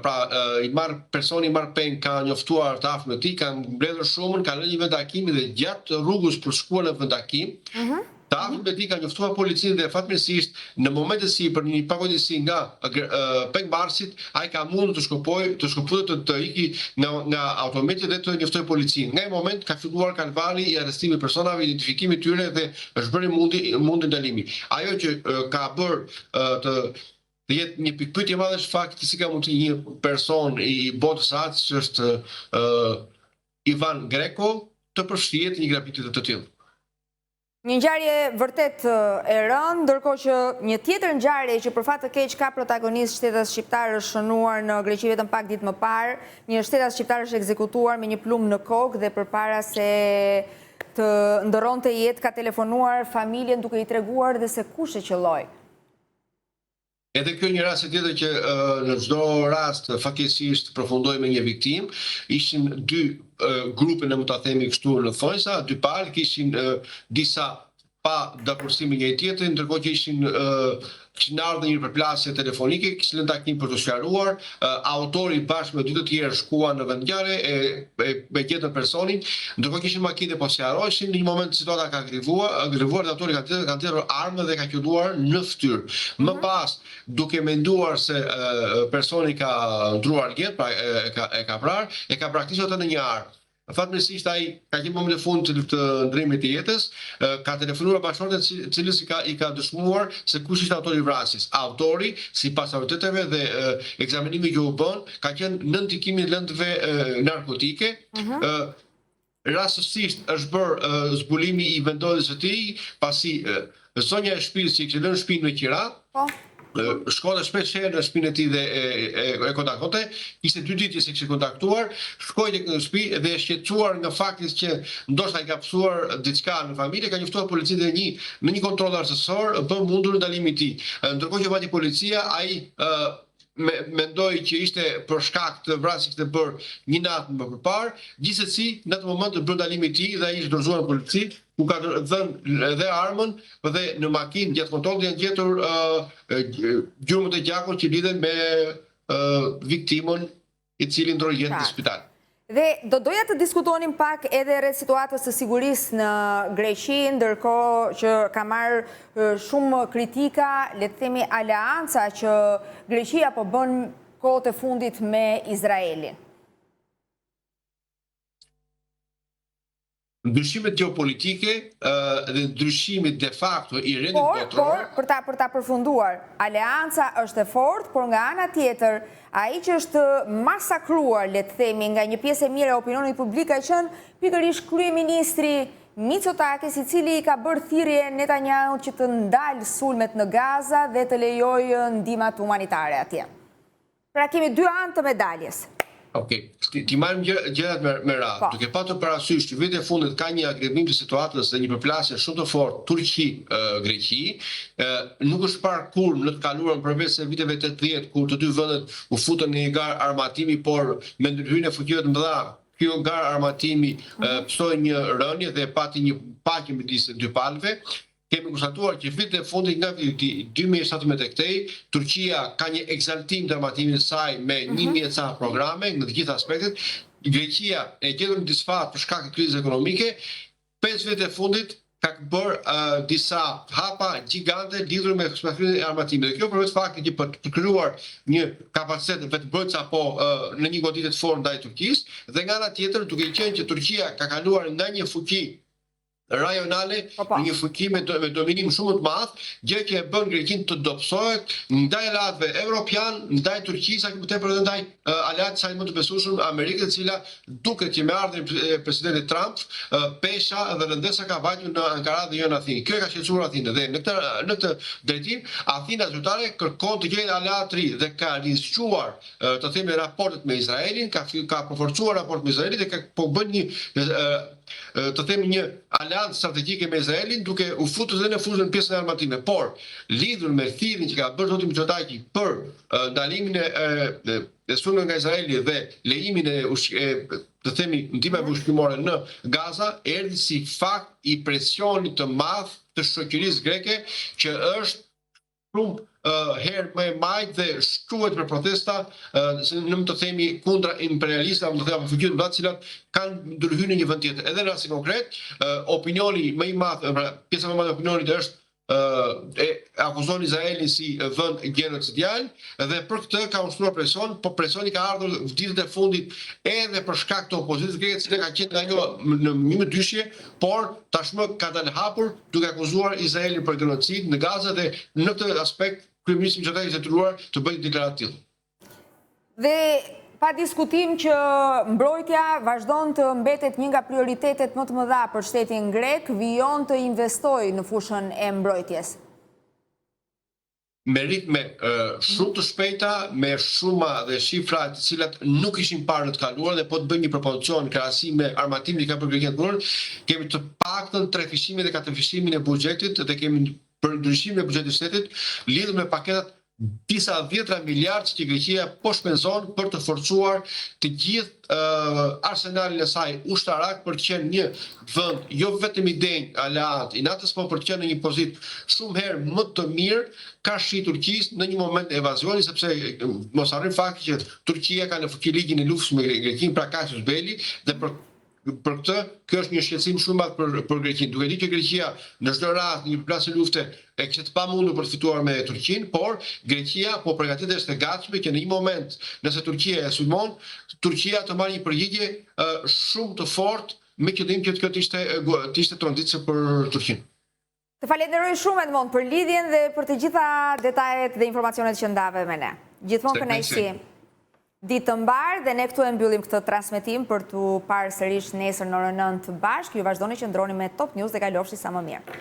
pra personi i marr peng ka njoftuar të afërmët e tij, kanë mbledhur shumën, kanë lënë një vend takimi dhe gjatë rrugës për shkuar në vend takim, të afërmët e tij kanë njoftuar policinë dhe fatmirësisht në momentin sipër një pagoditësi nga pengmarrësit, ai ka mundur të shkëputet të iki nga autometi dhe të njoftoj policinë. Nga ai moment ka filluar kalvari i arrestimit të personave, identifikimit të tyre dhe është bërë mundi ndalimi. Ajo që ka bërë të jetë një pikpyetje e madhe është fakti si ka mundësi një person i botës së artës që është Ivan Greko të përfshihet një grabitje të tillë. Një ngjarje vërtet e rëndë, ndërkohë që një tjetër ngjarje që për fat të keq ka protagonist shtetas shqiptar është shënuar në Greqi vetëm pak ditë më parë. Një shtetas shqiptar është ekzekutuar me një plumë në kokë dhe përpara se të ndërronte jetë ka telefonuar familjen duke i treguar dhe se kush e qelloi. Edhe kjo një rast tjetër që në çdo rast fatkeqësisht përfundoi me një viktim, ishin dy grupe, ne mund ta themi kështu në thonjsa, dy palë kishin disa pa dakursim me njëri tjetrin, ndërkohë që kishin ardhur në një përplasje telefonike, kishin lënë takim për të sqaruar, autori bashkë me dy të tjerë shkuan në vendngjarje e gjetën personin, ndërkohë kishin makinë po sqaroheshin, në një moment situata ka agrivuar dhe autori ka nxjerrur armën dhe ka qelluar në fytyrë. Më pas, duke menduar se personi ka ndruar gjet, pra e ka prarë, e ka praktikuar atë në një armë. Fatmirësisht ai ka qenë momentin e fundit të ndrimit të jetës, ka telefonuar bashkëshortet i cili i ka dëshmuar se kush ishte autori i vrasjes. Autori, sipas autoriteteve dhe ekzaminimit që u bën, ka qenë në ndikimin e lëndëve narkotike. Rastësisht është bërë zbulimi i vendosjes së tij, pasi zonja e shtëpisë që kishte lënë shtëpinë në Qirat, shkonte shpesh herë në shtëpinë e tij dhe e kontaktonte, ishte 2 ditë se kishte kontaktuar, shkoi tek në shtëpi dhe e shqetësuar nga fakti që ndoshta i ka psuar diçka në familje, ka njoftuar policinë dhe në një kontroll arsyesor bë mundur ndalimin e tij. Ndërkohë që vati policia, ai mendoi që ishte për shkak të vrasjes që bërë një natë më parë, gjithsesi në atë moment të bërë ndalimin e tij dhe ai ishte dorëzuar në polici, ku ka dhënë edhe armën dhe në makinë gjatë kontrollit janë gjetur gjurmët e gjakut që lidhen me viktimën i cili ndroi jetën në spital. Dhe do doja të diskutonim pak edhe rreth situatës së sigurisë në Greqi, ndërkohë që ka marrë shumë kritika, le të themi aleanca që Greqia po bën kohët e fundit me Izraelin. Ndryshimet geopolitike dhe ndryshimit de facto i rendit botëror. Por, për ta përfunduar, aleanca është e fortë, por nga ana tjetër, ai që është masakruar, le të themi, nga një pjesë e mirë e opinionit publik ka qenë pikërisht kryeministri Mitsotakis, i cili i ka bërë thirrje Netanyahu që të ndalë sulmet në Gaza dhe të lejojë ndihmat humanitare atje. Pra kemi 2 anë të medaljes. Okej, ti marrim gjërat me radhë. Duke patur parasysh që vitet e fundit ka një agravim të situatës dhe një përplasje shumë të fortë Turqi-Greqi, nuk është parë kur në të kaluarën përveç se viteve 80 kur të dy vendet u futën në një garë armatimi, por me ndërhyrjen e fuqive të mëdha, kjo garë armatimi psoi një rënje dhe pati një paqe midis dy palëve. Kemi konstatuar që vitet e fundit nga viti 2017 e këtej, Turqia ka një ekzaltim të armatimit të saj me 1000 ca programe në të gjitha aspektet. Greqia e gjetur në disfat për shkak të krizës ekonomike. 5 vjet e fundit ka bërë disa hapa gjigante lidhur me shpërthyrjen e armatimit. Dhe kjo përveç faktit që për të krijuar një kapacitet vetëbrojtës apo në një goditje të fortë ndaj Turqisë, dhe nga ana tjetër duke qenë që Turqia ka kaluar nga një fuqi rajonale në një fuqi me dominim shumë të madh, gjë që e bën Greqinë të dobësohet ndaj aleatëve evropian, ndaj Turqisë, aq më tepër edhe ndaj aleatëve sa më të besueshëm Amerikës, e cila duket që me ardhmën e presidentit Trump, pesha dhe rëndesa ka vajtur në Ankara dhe jo në Athinë. Kjo e ka shqetësuar Athinën dhe në këtë drejtim Athina zyrtare kërkon të gjejë aleatë të ri dhe ka rizgjuar të themi raportet me Izraelin, ka përforcuar raport me Izraelin dhe ka po bën një të themi një aleancë strategjike me Izraelin, duke u futur dhe në fushën në pjesën e armatimit. Por lidhur me thirrjen që ka bërë zoti Mitsotakis për ndalimin e sulmeve nga Izraeli dhe lejimin e të themi ndihmave ushqimore në Gaza, erdhi si fakt i presionit të madh të shoqërisë greke që është shumë herë më e majtë dhe shquhet për protesta në të themi kundra imperialista, më të themi fuqive të cilat kanë ndërhyrë në një vend tjetër. Edhe në rastin konkret, opinioni më i madh, pjesa më e madhe e opinionit është akuzon Izraelin si vend genocidial dhe për këtë ka ushtruar presion, por presioni ka ardhur ditët e fundit edhe për shkak të opozitës greke, e cila ka qenë nga ajo në një dyshje, por tashmë ka dalë hapur duke akuzuar Izraelin për genocid në Gaza dhe në këtë aspekt kryeministri Mitsotakis është detyruar të bëjë deklaratë të tilla. Dhe pa diskutim që mbrojtja vazhdon të mbetet një nga prioritetet më të mëdha për shtetin grek, vijon të investojë në fushën e mbrojtjes. Me ritme shumë të shpejta, me shuma dhe shifra të cilat nuk ishin parë në të kaluar dhe po të bëjmë një propozicion krahasim me armatimin që ka për Greqinë të kaluar, kemi të paktën 3 fishimin dhe 4 fishimin e buxhetit dhe kemi për ndryshimin e buxhetit të shtetit lidhur me paketat disa 10 miliardë që Greqia po shpenzon për të forcuar të gjithë arsenalin e saj ushtarak për të qenë një vend jo vetëm i denj aleat i natës, por për të qenë në një pozitë shumë herë më të mirë karshi Turqisë në një moment evazioni, sepse mos harrim faktin që Turqia ka në fuqiligjin e luftës me Greqinë, pra Casus Belli, dhe për këtë, kjo është një shqetësim shumë madh për Greqinë. Duke ditë që Greqia në çdo rast në një plasë lufte e kishte të pamundur për të fituar me Turqinë, por Greqia po përgatitet të gatshme që në një moment, nëse Turqia e sulmon, Turqia të marrë një përgjigje shumë të fortë me qëllim që kjo të ishte tranzitse për Turqinë. Të falenderoj shumë Edmond për lidhjen dhe për të gjitha detajet dhe informacionet që ndave me ne. Gjithmonë kënaqësi. Ditë të mbarë dhe ne këtu e mbyllim këtë transmetim për të parë sërish nesër në orën 9 bashkë. Ju vazhdoni që ndroni me Top News dhe kalofshi sa më mirë.